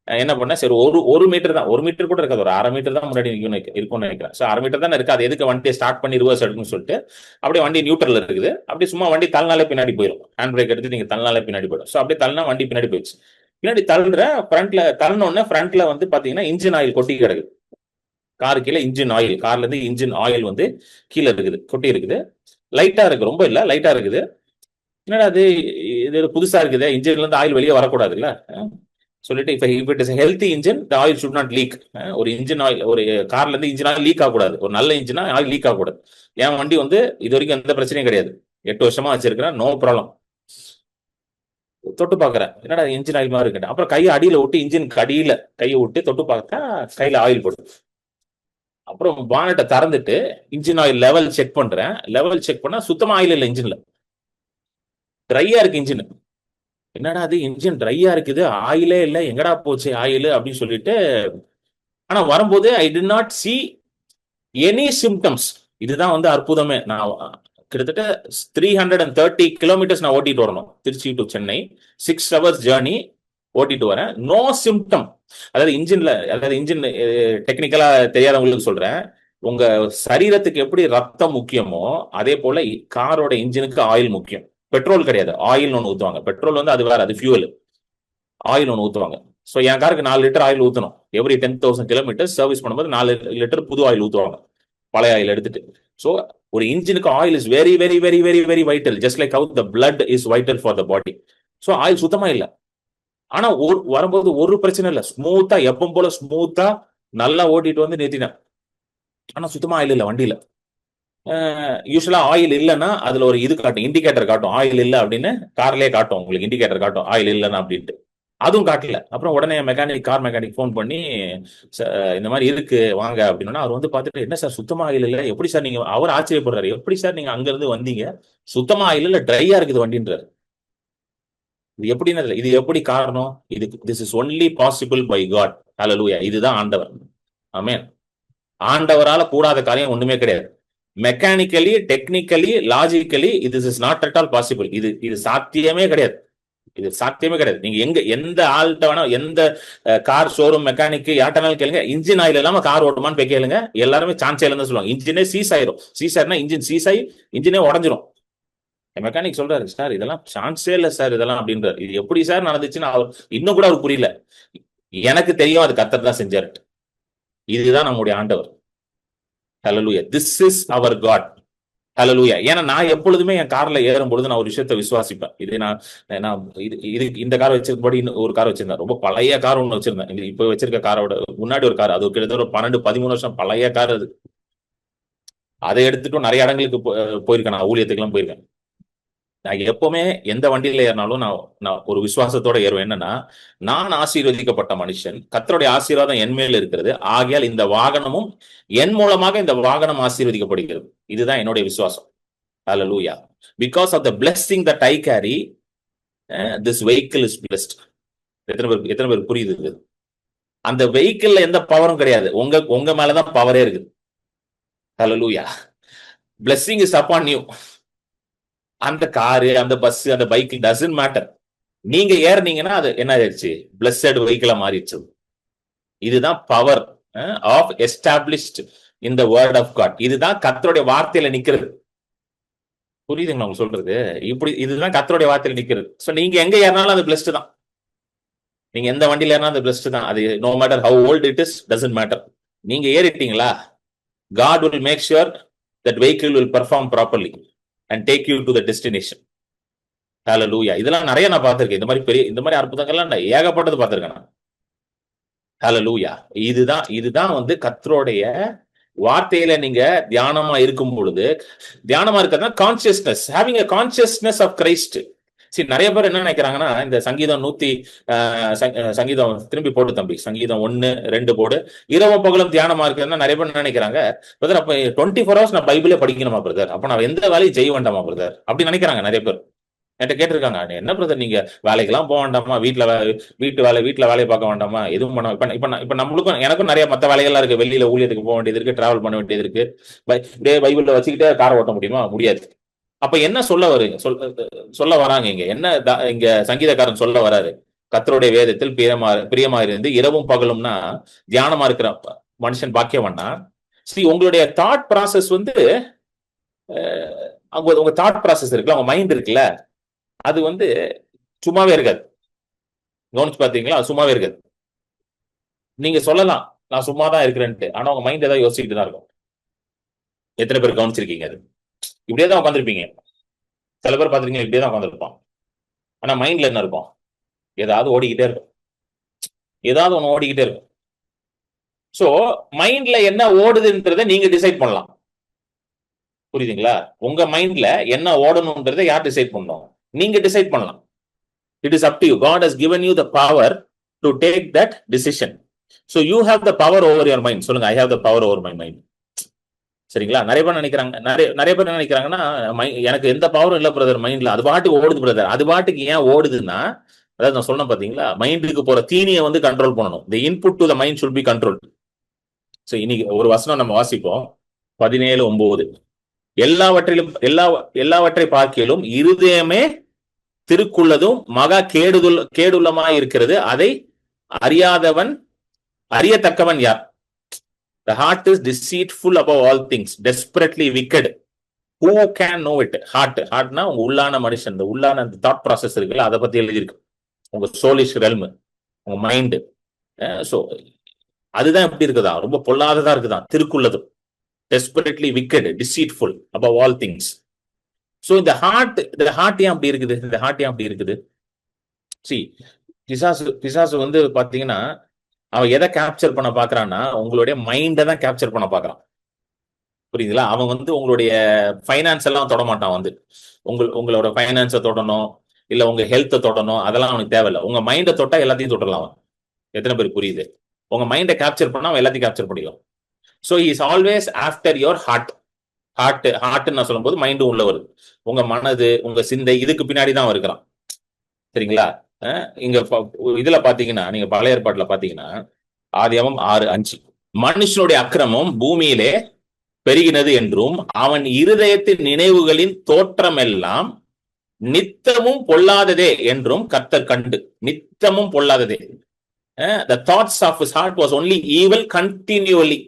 என்ன பண்ணேன், சரி ஒரு மீட்டர் தான், 1 மீட்டர் கூட இருக்காது, ஒரு 1/2 மீட்டர் தான் முன்னாடி இருக்கும்னு நினைக்கிறேன். ஸோ 1/2 மீட்டர் தான் இருக்காது, எதுக்கு வண்டியை ஸ்டார்ட் பண்ணி ரிவர்ஸ் எடுக்கணும்னு சொல்லிட்டு அப்படியே வண்டி நியூட்ரல் இருக்குது. அப்படி சும்மா வண்டி தள்ளினாலே பின்னாடி போயிடும். ஹேண்ட் பிரேக் எடுத்து நீங்க தள்ளினாலே பின்னாடி போயிடும். ஸோ அப்படியே தள்ளினா வண்டி பின்னாடி போயிடுச்சு. பின்னாடி தள்ளுற ஃப்ரண்ட்ல தள்ளனோடனே ஃப்ரண்ட்ல வந்து பாத்தீங்கன்னா இன்ஜின் ஆயில் கொட்டி கிடக்குது. காரு கீழே இன்ஜின் ஆயில், கார்ல இருந்து இன்ஜின் ஆயில் வந்து கீழே இருக்குது, கொட்டி இருக்குது. லைட்டா இருக்கு, ரொம்ப இல்ல, லைட்டா இருக்குது. என்னடா அது, இது புதுசா இருக்குது, இன்ஜின்ல இருந்து ஆயில் வெளியே வரக்கூடாது இல்ல சொல்லிட்டு, இப்ப it is healthy engine the oil should not leak. ஒரு இன்ஜின் ஆயில், ஒரு கார்ல இருந்து இன்ஜின் ஆயில் லீக் ஆகக்கூடாது. ஒரு நல்ல இன்ஜினா ஆயில் லீக் ஆகக்கூடாது. என் வண்டி வந்து இது வரைக்கும் எந்த பிரச்சனையும் கிடையாது, 8 வருஷமா வச்சிருக்கிறேன், நோ ப்ராப்ளம். தொட்டு பாக்குறேன், என்னடா இன்ஜின் ஆயில் மாதிரி இருக்கு. அப்புறம் கையை அடியில விட்டு, இன்ஜின் அடியில கையை விட்டு தொட்டு பார்த்தா கையில ஆயில் போட்டு. அப்புறம் பானட்டை திறந்துட்டு இன்ஜின் ஆயில் லெவல் செக் பண்றேன். லெவல் செக் பண்ணா சுத்தமா ஆயில் இல்லை இன்ஜின்ல, ட்ரையா இருக்கு இன்ஜின். என்னடா அது, இன்ஜின் ட்ரையா இருக்குது, ஆயிலே இல்லை, எங்கடா போச்சு ஆயில் அப்படின்னு சொல்லிட்டு. ஆனா வரும்போது I did not see any symptoms. இதுதான் வந்து அற்புதமே. நான் கிட்டத்தட்ட 330 கிலோமீட்டர்ஸ் நான் ஓட்டிட்டு வரணும், Trichy to Chennai, 6 hours journey ஓட்டிட்டு வரேன், நோ சிம்டம். அதாவது இன்ஜின் டெக்னிக்கலா தெரியாதவங்களுக்கு சொல்றேன், உங்க சரீரத்துக்கு எப்படி ரத்தம் முக்கியமோ அதே போல காரோட இன்ஜினுக்கு ஆயில் முக்கியம். பெட்ரோல் கிடையாது, ஆயில் ஒன்று ஊத்துவாங்க. பெட்ரோல் வந்து அது வேற, அது ஃபியூவல். ஆயில் ஒன்று ஊத்துவாங்க. ஸோ என் காருக்கு 4 லிட்டர் ஆயில் ஊற்றணும். எவ்ரி 10,000 கிலோமீட்டர் சர்வீஸ் பண்ணும்போது 4 லிட்டர் புது ஆயில் ஊற்றுவாங்க, பழைய ஆயில் எடுத்துட்டு. ஸோ ஒரு இன்ஜினுக்கு oil is very very very very very vital, just like how the blood is vital for the body. So oil சுத்தமா இல்லை. ஆனா வரும்போது ஒரு பிரச்சனை இல்லை, ஸ்மூத்தா எப்பவும் போல ஸ்மூத்தா நல்லா ஓட்டிட்டு வந்து நிறுத்தினேன். ஆனா சுத்தமா ஆயில் இல்லை வண்டியில. யூஸ்வலா ஆயில் இல்லைன்னா அதுல ஒரு இது காட்டும், இண்டிகேட்டர் காட்டும், ஆயில் இல்லை அப்படின்னு கார்லயே காட்டும், உங்களுக்கு இண்டிகேட்டர் காட்டும் ஆயில் இல்லைன்னா அப்படின்ட்டு. அதுவும் காட்டல. அப்புறம் உடனே கார் மெக்கானிக் ஃபோன் பண்ணி இந்த மாதிரி இருக்கு வாங்க அப்படின்னா, அவர் வந்து பார்த்துட்டு, என்ன சார் சுத்தமா ஆயில் இல்லை, எப்படி சார் நீங்க, அவர் ஆச்சரியப்படுறாரு, எப்படி சார் நீங்க அங்க இருந்து வந்தீங்க, சுத்தமா ஆயில் இல்லை, ட்ரையா இருக்குது வண்டின்றாரு. இது எப்படின்னு, இது எப்படி காரணம், இது this is only possible by God. Hallelujah, இதுதான் ஆண்டவர். ஆமென். ஆண்டவரால கூடாத காரியம் ஒண்ணுமே கிடையாது. மெக்கானிக்கலி, டெக்னிக்கலி, லாஜிக்கலி இது is not at all possible. இது சாத்தியமே கிடையாது. இது சாத்தியமே கிடையாது. நீங்க எந்த ஆள்கிட்ட வேணா, எந்த கார் ஷோரூம் மெக்கானிக் யார்ட்டனாலும் கேளுங்க, இன்ஜின் ஆயில் இல்லாம கார் ஓட்டுமான்னு போய் கேளுங்க, எல்லாருமே சான்ஸே இல்லைன்னு சொல்லுவாங்க. இன்ஜினே சீஸ் ஆயிரும். சீஸ் ஆயிருன்னா இன்ஜின் சீஸ் ஆகி இன்ஜினே உடஞ்சிரும். மெக்கானிக் சொல்றாரு, சார் இதெல்லாம் சான்ஸே இல்லை சார் இதெல்லாம் அப்படின்றாரு. இது எப்படி சார் நடந்துச்சுன்னு அவர் இன்னும் கூட அவருக்கு புரியல. எனக்கு தெரியும் அது கர்த்தர் தான் செஞ்சாரு. இதுதான் நம்முடைய ஆண்டவர். ஹல்லேலூயா, திஸ் இஸ் அவர் காட். ஹல்லேலூயா. ஏன்னா நான் எப்பொழுதுமே என் கார்ல ஏறும் பொழுது நான் ஒரு விஷயத்தை விசுவாசிப்பேன். இந்த கார் வச்சிருக்கபடி ஒரு கார் வச்சிருந்தேன், ரொம்ப பழைய கார் ஒன்று வச்சிருந்தேன். இப்ப வச்சிருக்க காரோட முன்னாடி ஒரு கார், அது கிட்டத்தட்ட ஒரு 12-13 வருஷம் பழைய கார் அது. அதை எடுத்துட்டு நிறைய இடங்களுக்கு போயிருக்கேன், நான் ஊழியத்துக்கு போயிருக்கேன். நான் எப்பவுமே எந்த வண்டியில ஏறினாலும் நான் ஒரு விசுவாசத்தோட ஏறுவேன். என்னன்னா, நான் ஆசீர்வதிக்கப்பட்ட மனுஷன், கர்த்தருடைய ஆசீர்வாதம் என் மேல் இருக்கிறது, ஆகையால் இந்த வாகனமும் என் மூலமாக இந்த வாகனம் ஆசீர்வதிக்கப்படுகிறது. இதுதான் என்னுடைய விசுவாசம். ஹல்லேலூயா. Because of the blessing that I carry, this vehicle is blessed. எத்தனை பேர் புரியுது? அந்த வெஹிக்கிள்ல எந்த பவரும் கிடையாது, உங்க மேலதான் பவரே இருக்குது. Hallelujah. blessing is upon you. அந்த காரு, அந்த பஸ், அந்த பைக் டசன்ட் மேட்டர். நீங்க ஏறினீங்கன்னா அது என்ன ஆயிடுச்சு, பிளஸ்ட் வெஹிக்கிளா மாறிடுச்சு. இதுதான் power of established in the word of God. இதுதான் கர்த்தருடைய வார்த்தையில நிக்கிறது. புரியுதுங்களா உங்களுக்கு சொல்றது? இப்படி இதுதான் கர்த்தருடைய வார்த்தையில நிக்கிறது. சோ நீங்க எங்க ஏறினாலும் அது பிளஸ்ட் தான். நீங்க எந்த வண்டியில ஏறினாலும் அது பிளஸ்ட் தான். அது no matter how old it is, doesn't matter. நீங்க ஏறிட்டீங்களா, God will make sure that vehicle will perform properly and take you to the destination. ஹல்லேலூயா. இதெல்லாம் நிறைய நான் பார்த்திருக்கேன். இந்த மாதிரி அற்புதங்கள்லாம் நான் ஏகப்பட்டது பார்த்திருக்கேன் நான். ஹல்லேலூயா. இதுதான் வந்து கர்த்தருடைய வார்த்தையில நீங்க தியானமா இருக்கும் பொழுது, தியானமா இருக்கிறதா consciousness, having a consciousness of Christ. சரி, நிறைய பேர் என்ன நினைக்கிறாங்கன்னா, இந்த சங்கீதம் சங்கீதம் திரும்பி போடு தம்பி, சங்கீதம் 1, 2 போடு, இரவும் பகலும் தியானமா இருக்குதுன்னா நிறைய பேர் என்ன நினைக்கிறாங்க, பிரதர் அப்ப 24 hours நான் பைபிளே படிக்கணுமா பிரதர், அப்ப நான் எந்த வேலையும் செய்ய வேண்டாமா பிரதர் அப்படி நினைக்கிறாங்க நிறைய பேர். என்கிட்ட கேட்டிருக்காங்க, என்ன பிரதர் நீங்க வேலைக்கெல்லாம் போக வேண்டாமா, வீட்டுல வேலையை பார்க்க வேண்டாமா, எதுவும் பண்ண இப்ப நம்மளுக்கும் எனக்கும் நிறைய மத்த வேலைகள்லாம் இருக்கு, வெளியில ஊழியத்துக்கு போக வேண்டியது இருக்கு, டிராவல் பண்ண வேண்டியது இருக்கு, இப்படியே பைபிள்ல வச்சுக்கிட்டே கார் ஓட்ட முடியுமா, முடியாது. அப்ப என்ன சொல்ல வராங்க இங்க, என்ன இங்க சங்கீதக்காரன் சொல்ல வராரு, கர்த்தருடைய வேதத்தில் பிரியமா இருந்து இரவும் பகலும்னா தியானமா இருக்கிற மனுஷன் பாக்கியவன்னா. சரி, உங்களுடைய தாட் ப்ராசஸ் வந்து உங்க தாட் ப்ராசஸ் இருக்குல்ல, உங்க மைண்ட் இருக்குல்ல, அது வந்து சும்மாவே இருக்காது. கவனிச்சு பாத்தீங்களா, சும்மாவே இருக்காது. நீங்க சொல்லலாம் நான் சும்மா தான் இருக்கிறேன்ட்டு, ஆனா உங்க மைண்ட் ஏதாவது யோசிச்சுட்டு தான் இருக்கும். எத்தனை பேர் கவனிச்சிருக்கீங்க? அது இப்படியே தான் உட்காந்துருப்பீங்க. சில பேர் பாத்துருக்கீங்க இப்படியே தான் உட்காந்துருப்போம், ஆனா மைண்ட்ல என்ன இருக்கும், ஏதாவது ஓடிக்கிட்டே இருக்கும், ஏதாவது ஒண்ணு ஓடிக்கிட்டே இருக்கும். சோ மைண்ட்ல என்ன ஓடுதுன்றதை நீங்க டிசைட் பண்ணலாம். புரியுதுங்களா? உங்க மைண்ட்ல என்ன ஓடணும்ன்றதை யார் டிசைட் பண்ணணும்? நீங்க டிசைட் பண்ணலாம். It is up to you. God has given you the power to take that decision. So you have the power over your mind. சொல்லுங்க, I have the power over my mind. சரிங்களா? நிறைய பேர் நினைக்கிறாங்க, நிறைய பேர் நினைக்கிறாங்கன்னா, எனக்கு எந்த பவரும் இல்ல பிரதர் மைண்ட்ல, அது பாட்டுக்கு ஓடுது பிரதர். அது பாட்டுக்கு ஏன் ஓடுதுன்னா, அதாவது நான் சொன்னேன் பாத்தீங்களா, மைண்டுக்கு போற தீனியை வந்து கண்ட்ரோல் பண்ணணும். The input to the mind should be controlled. So இன்னைக்கு ஒரு வசனம் நம்ம வாசிப்போம், 17:9. எல்லாவற்றை பார்க்கிலும் இருதயமே திருக்குள்ளதும் மகா கேடுள்ளமாய் இருக்கிறது, அதை அறியத்தக்கவன் யார்? The heart is deceitful above all things, desperately wicked. Who can know it? ஹார்ட்னா உங்க உள்ளான மனுஷன், இந்த உள்ளான அந்த தாட் ப்ராசஸ் இருக்குல்ல, அதை பத்தி எழுதியிருக்கு. உங்க சோலிஷ் ரெல்ம், உங்க மைண்ட். சோ அதுதான் எப்படி இருக்குதா, ரொம்ப பொல்லாததா இருக்குதான், திருக்குள்ளதும், desperately wicked, deceitful above all things. So இந்த ஹார்ட் ஏன் அப்படி இருக்குது? See, பிசாசு வந்து பாத்தீங்கன்னா, அவன் எதை கேப்சர் பண்ண பாக்குறான்னா, உங்களுடைய மைண்டை தான் கேப்சர் பண்ண பாக்குறான். புரியுதுங்களா? அவன் வந்து உங்களுடைய ஃபைனான்ஸ் எல்லாம் தொட மாட்டான். வந்து உங்களோட ஃபைனான்ஸை தொடணும், இல்ல உங்க ஹெல்த்தை தொடணும், அதெல்லாம் அவனுக்கு தேவையில்லை. உங்க மைண்டை தொட்டா எல்லாத்தையும் தொடரலாம் அவன். எத்தனை பேர் புரியுது? உங்க மைண்டை கேப்சர் பண்ணா அவன் எல்லாத்தையும் கேப்சர் பண்ணிடும். So is always after your heart நான் சொல்லும் போது மைண்டு உள்ள வருது. உங்க மனது, உங்க சிந்தை, இதுக்கு பின்னாடி தான் இருக்கிறான். சரிங்களா? இங்க இதுல பாத்தீங்கன்னா, நீங்க பழைய ஏற்பாட்டுல பாத்தீங்கன்னா, ஆதியாகமம் 6:5, மனுஷனுடைய அக்கிரமம் பூமியிலே பெருகினது என்றும் அவன் இருதயத்தின் நினைவுகளின் தோற்றம் எல்லாம் நித்தமும் பொல்லாததே என்றும் கர்த்தர் கண்டு. நித்தமும் பொல்லாததே. The thoughts of his heart was only evil continually.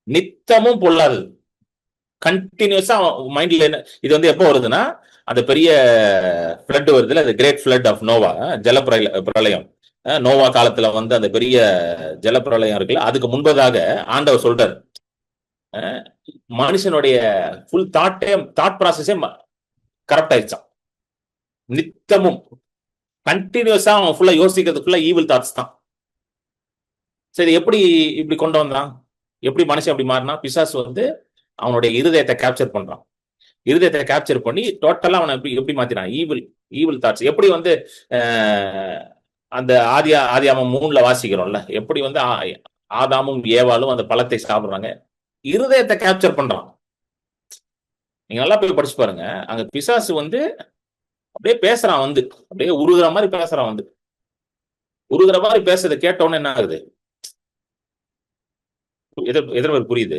நித்தமும் பொல்லாதது, கண்டினியூஸா மைண்ட்ல. இது வந்து எப்போ வருதுன்னா, அந்த பெரிய ஃப்ளட் வருதுல, அந்த கிரேட் ஃப்ளட் ஆஃப் நோவா, ஜல பிரளயம். நோவா காலத்துல வந்து அந்த பெரிய ஜல பிரளயம் இருக்குல்ல, அதுக்கு முன்பதாக ஆண்டவர் சொல்றாரு, மனுஷனுடைய ஃபுல் தாட் ப்ராசஸே கரெக்ட் ஆயிடுச்சான். நித்தமும் கண்டினியூஸா அவன் ஃபுல்லா யோசிக்கிறது ஃபுல்லா ஈவில் தாட்ஸ் தான். சரி, எப்படி இப்படி கொண்டு வந்தான்? எப்படி மனுஷன் அப்படி மாறினா? பிசாசு வந்து அவனுடைய இருதயத்தை கேப்சர் பண்றான். இருதயத்தை கேப்சர் பண்ணி டோட்டலா அவனை எப்படி மாத்தினான்? Evil thoughts. எப்படி வந்து அந்த ஆதியாகமம் 3 வாசிக்கிறோம்ல, எப்படி வந்து ஆதாமும் ஏவாளும் அந்த பழத்தை சாப்பிடுறாங்க, இருதயத்தை கேப்சர் பண்றான். நீங்க நல்லா போய் படிச்சு பாருங்க. அங்க பிசாசு வந்து அப்படியே பேசுறான், வந்து அப்படியே உருகுற மாதிரி பேசுறான். வந்து உருகுற மாதிரி பேசுறதை கேட்டோன்னு என்ன ஆகுது? எதிர்ப்பு புரியுது?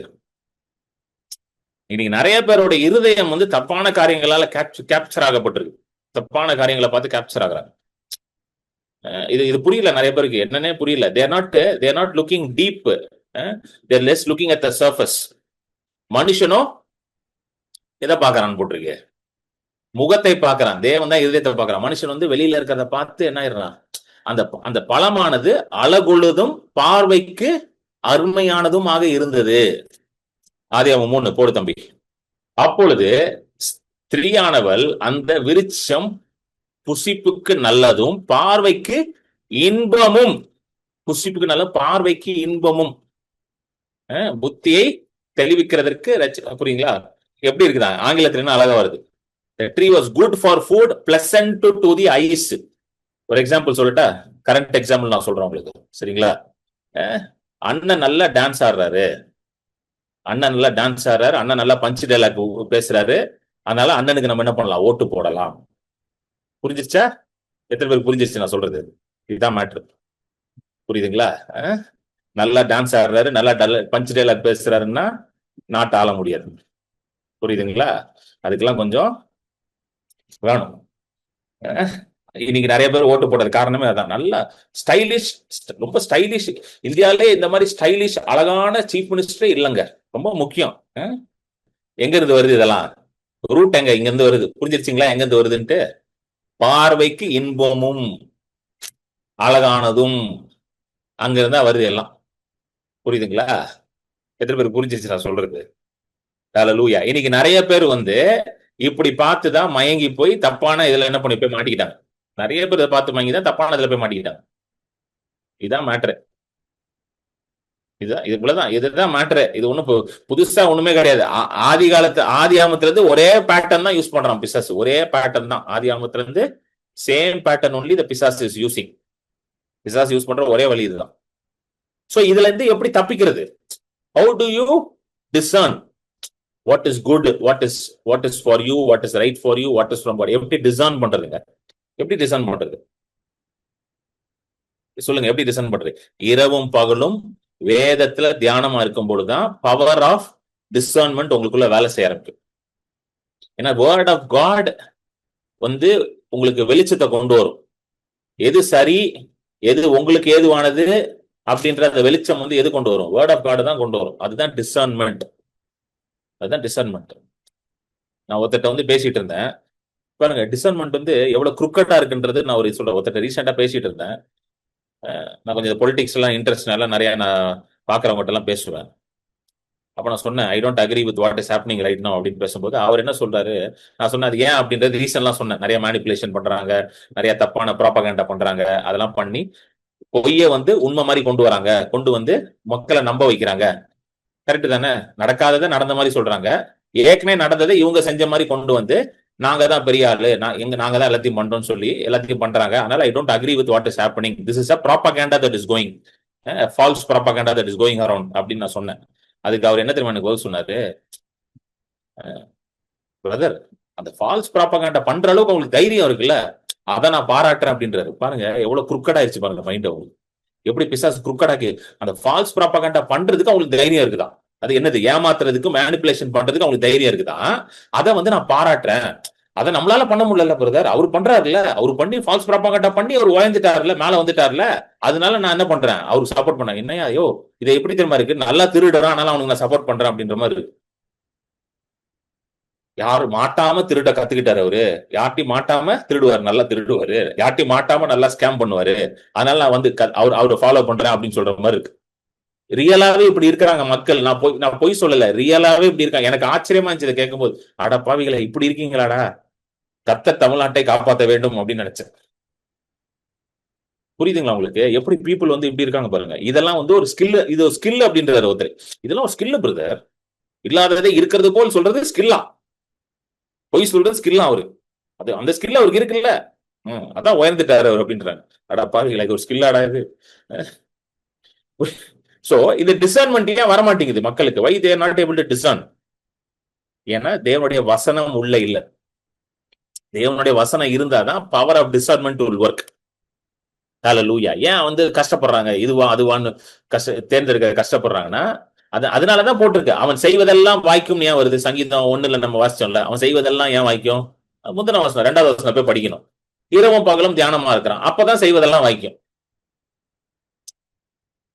இன்னைக்கு நிறைய பேரோட இருதயம் வந்து தப்பான காரியங்களால கேப்சர் ஆகப்பட்டிருக்கு. தப்பான காரியங்களை பார்த்து கேப்சர் ஆகுறாங்க. இது புரியல நிறைய பேருக்கு, என்னன்னே புரியல. They're not looking deep, they're less looking at the surface. மனுஷனோ எதை பாக்குறான்னு போட்டிருக்கு, முகத்தை பாக்குறான். தேவன் தான் இருதயத்தை பாக்குறான். மனுஷன் வந்து வெளியில இருக்கிறத பார்த்து என்ன ஆயிடுறான்? அந்த பழமானது அழகுள்ளதும் பார்வைக்கு அருமையானதும் ஆக இருந்தது. ஆதியாகமம் 3 போடு தம்பி. அப்பொழுது ஸ்திரீயானவள் அந்த விருட்சம் புசிப்புக்கு நல்லதும் பார்வைக்கு இன்பமும், புசிப்புக்கு நல்ல பார்வைக்கு இன்பமும், புத்தியை தெளிவிக்கிறதற்கு. புரியுங்களா? எப்படி இருக்குதா? ஆங்கிலத்துல என்ன அழகா வருது, The tree was good for food, pleasant to the eyes. ஒரு எக்ஸாம்பிள் சொல்லட்டா, கரண்ட் எக்ஸாம்பிள் நான் சொல்றேன் உங்களுக்கு, சரிங்களா? அண்ணன் நல்லா டான்ஸ் ஆடுறாரு, அண்ணன் நல்லா பஞ்ச் டைலாக் பேசுறாரு, அதனால அண்ணனுக்கு நம்ம என்ன பண்ணலாம், ஓட்டு போடலாம். புரிஞ்சிருச்சா? எத்தனை பேருக்கு புரிஞ்சிருச்சு நான் சொல்றது? இதுதான் மேட்ரு. புரியுதுங்களா? நல்லா டான்ஸ் ஆடுறாரு, நல்லா பஞ்ச் டைலாக் பேசுறாருன்னா நாட்டை ஆள முடியாது. புரியுதுங்களா? அதுக்கெல்லாம் கொஞ்சம் வேணும். இன்னைக்கு நிறைய பேர் ஓட்டு போடுறது காரணமே அதான். நல்லா ஸ்டைலிஷ், ரொம்ப ஸ்டைலிஷ். இந்தியாவிலே இந்த மாதிரி ஸ்டைலிஷ் அழகான சீஃப் மினிஸ்டரே இல்லைங்க. ரொம்ப முக்கியம். எங்க இருந்து வருது இதெல்லாம்? ரூட் எங்க இங்க இருந்து வருது. புரிஞ்சிருச்சிங்களா எங்க இருந்து வருதுன்ட்டு? பார்வைக்கு இன்பமும் அழகானதும் அங்க இருந்தா வருது எல்லாம். புரியுதுங்களா? எத்தனை பேர் புரிஞ்சிருச்சு நான் சொல்றது? ஹல்லேலூயா. இன்னைக்கு நிறைய பேர் இப்படி பார்த்துதான் மயங்கி போய் தப்பான இதுல என்ன பண்ணி போய் மாட்டிக்கிட்டாங்க. நிறைய பேர் இதை பார்த்து மயங்கி தான் தப்பான இதுல போய் மாட்டிக்கிட்டாங்க. இதுதான் மேட்ரு. இதுதான் மேட்ரு. இது ஒண்ணும் புதுசா ஒண்ணுமே கிடையாது. ஆதி ஆமத்துல இருந்து ஒரே பேட்டர்ன் தான் யூஸ் பண்றான் பிசாசு. ஒரே பேட்டர்ன் தான் ஆதி ஆமத்துல இருந்து, சேம் பேட்டர்ன் ஒன்லி தி பிசாசு இஸ் யூசிங். பிசாசு யூஸ் பண்ற ஒரே வழி இதுதான். சோ இதுல இருந்து எப்படி தப்பிக்கிறது? How do you discern what is good, what is for you, what is right for you, what is from God? எப்படி டிசைன் பண்றதுங்க? எப்படி டிசைன் பண்றது சொல்லுங்க? எப்படி டிசைன் பண்றது? இரவும் பகலும் வேதத்துல தியானமா இருக்கும் பொழுதுதான் பவர் ஆஃப் டிசர்ன்மெண்ட் உங்களுக்குள்ள வேலை செய்ய ஆரம்பிக்கும். ஏன்னா வேர்ட் ஆஃப் காட் உங்களுக்கு வெளிச்சத்தை கொண்டு வரும். எது சரி, எது உங்களுக்கு ஏதுவானது அப்படின்ற அந்த வெளிச்சம் எது கொண்டு வரும்? வேர்ட் ஆஃப் காட் தான் கொண்டு வரும். அதுதான் டிசர்ன்மெண்ட். அதுதான் டிசர்ன்மெண்ட். நான் ஒருத்தட்ட பேசிட்டு இருந்தேன். பாருங்க, டிசர்ன்மெண்ட் எவ்வளவு குறுக்கட்டா இருக்குன்றது நான் சொல்றேன். ஒருத்தட்ட ரீசெண்டா பேசிட்டு இருந்தேன். நான் கொஞ்சம் பொலிட்டிக்ஸ் எல்லாம் இன்ட்ரெஸ்ட் எல்லாம் நிறைய நான் பாக்குறவங்ககிட்ட எல்லாம் பேசுவேன். அப்ப நான் சொன்னேன், ஐ don't agree with what is happening right now அப்படின்னு பேசும்போது அவர் என்ன சொல்றாரு, நான் சொன்னேன் அது ஏன் அப்படின்றது ரீசன் எல்லாம் சொன்னேன். நிறைய மேனிபுலேஷன் பண்றாங்க, நிறைய தப்பான ப்ராபகண்டா பண்றாங்க, அதெல்லாம் பண்ணி பொய்ய உண்மை மாதிரி கொண்டு வராங்க, கொண்டு மக்களை நம்ப வைக்கிறாங்க. கரெக்ட் தானே? நடக்காததை நடந்த மாதிரி சொல்றாங்க, ஏற்கனவே நடந்ததை இவங்க செஞ்ச மாதிரி கொண்டு நாங்க தான் பெரிய ஆளு, நாங்க தான் எல்லாத்தையும் பண்றோம்னு சொல்லி எல்லாத்தையும் பண்றாங்க. அதனால I don't agree with what is happening. This is a propaganda that is going, false propaganda that is going around அப்படின்னு நான் சொன்னேன். அதுக்கு அவர் என்ன தெரியுமா எனக்கு பதில் சொன்னாரு, பிரதர் அந்த ஃபால்ஸ் ப்ராபகண்டா பண்ற அளவுக்கு உங்களுக்கு தைரியம் இருக்குல்ல, அதை நான் பாராட்டுறேன் அப்படின்றாரு. பாருங்க எவ்வளவு குறுக்கடா ஆயிடுச்சு பாருங்க மைண்ட். அவங்களுக்கு எப்படி பிசாசு குறுக்கடாக்கி அந்த ஃபால்ஸ் ப்ராபகண்டா பண்றதுக்கு அவங்களுக்கு தைரியம் இருக்குதான். அது என்னது? ஏமாத்துறதுக்கு, மேனிபுலேஷன் பண்றதுக்கு அவங்களுக்கு தைரியம் இருக்குதான். அதை நான் பாராட்டுறேன். அதை நம்மளால பண்ண முடியல பிரதர், அவர் பண்றாருல்ல, அவர் பண்ணி ஃபால்ஸ் ப்ராபகண்டா பண்ணி அவர் உயர்ந்துட்டாருல, மேல வந்துட்டாருல, அதனால நான் என்ன பண்றேன், அவருக்கு சப்போர்ட் பண்ணேன். என்னையா ஐயோ இதை எப்படி தெரியுமா இருக்கு, நல்லா திருடுறான் அதனால அவனுக்கு நான் சப்போர்ட் பண்றேன் அப்படின்ற மாதிரி இருக்கு. யாரு மாட்டாம திருட கத்துக்கிட்டாரு அவரு. யார்ட்டையும் மாட்டாம திருடுவாரு, நல்லா திருடுவாரு. யார்ட்டையும் மாட்டாம நல்லா ஸ்கேம் பண்ணுவாரு. அதனால நான் அவரை ஃபாலோ பண்றேன் அப்படின்னு சொல்ற மாதிரி இருக்கு. ரியலாவே இப்படி இருக்கிறாங்க மக்கள். நான் பொய் சொல்லல, ரியலாவே இப்படி இருக்காங்க. எனக்கு ஆச்சரியமா இருந்துச்சு இதை கேட்கும்போது. அட பாவிகளை இப்படி இருக்கீங்களாடா, கர்த்தர் தமிழ்நாட்டை காப்பாற்ற வேண்டும் அப்படின்னு நினைச்சேன். புரியுதுங்களா உங்களுக்கு? எப்படி பீப்புள் இப்படி இருக்காங்க பாருங்க. இதெல்லாம் ஒரு ஸ்கில். இது ஒரு ஸ்கில் அப்படின்றாரு ஒருத்தர். இதெல்லாம் ஒரு ஸ்கில் பிரதர். இல்லாததே இருக்கிறது போல் சொல்றது ஸ்கில்லா, பொய் சொல்றது ஸ்கில்லா அவரு. அது அந்த ஸ்கில் அவருக்கு இருக்குல்ல, அதான் உயர்ந்துட்டாரு அவர் அப்படின்றாங்க. அடா பாவிகளை இது ஒரு ஸ்கில்லாடா இது. சோ இந்த டிசர்ன்மெண்ட் ஏன் வரமாட்டேங்குது மக்களுக்கு? Why they are not able to discern? ஏன்னா தேவனுடைய வசனம் உள்ள இல்ல. தேவனுடைய வசனம் இருந்தாதான் power of discernment will work. Hallelujah. ஏன் கஷ்டப்படுறாங்க, இதுவா அதுவான்னு தேர்ந்தெடுக்க கஷ்டப்படுறாங்கன்னா அதனாலதான் போட்டிருக்கு, அவன் செய்வதெல்லாம் வாய்க்கும். ஏன் வருது? சங்கீதம் 1 நம்ம வாசிச்சோம்ல, அவன் செய்வதெல்லாம் ஏன் வாய்க்கும்? முந்தின வசனம் 2வது வசனம் போய் படிக்கணும். இரவும் பகலும் தியானமா இருக்கிறான், அப்பதான் செய்வதெல்லாம் வாய்க்கும்.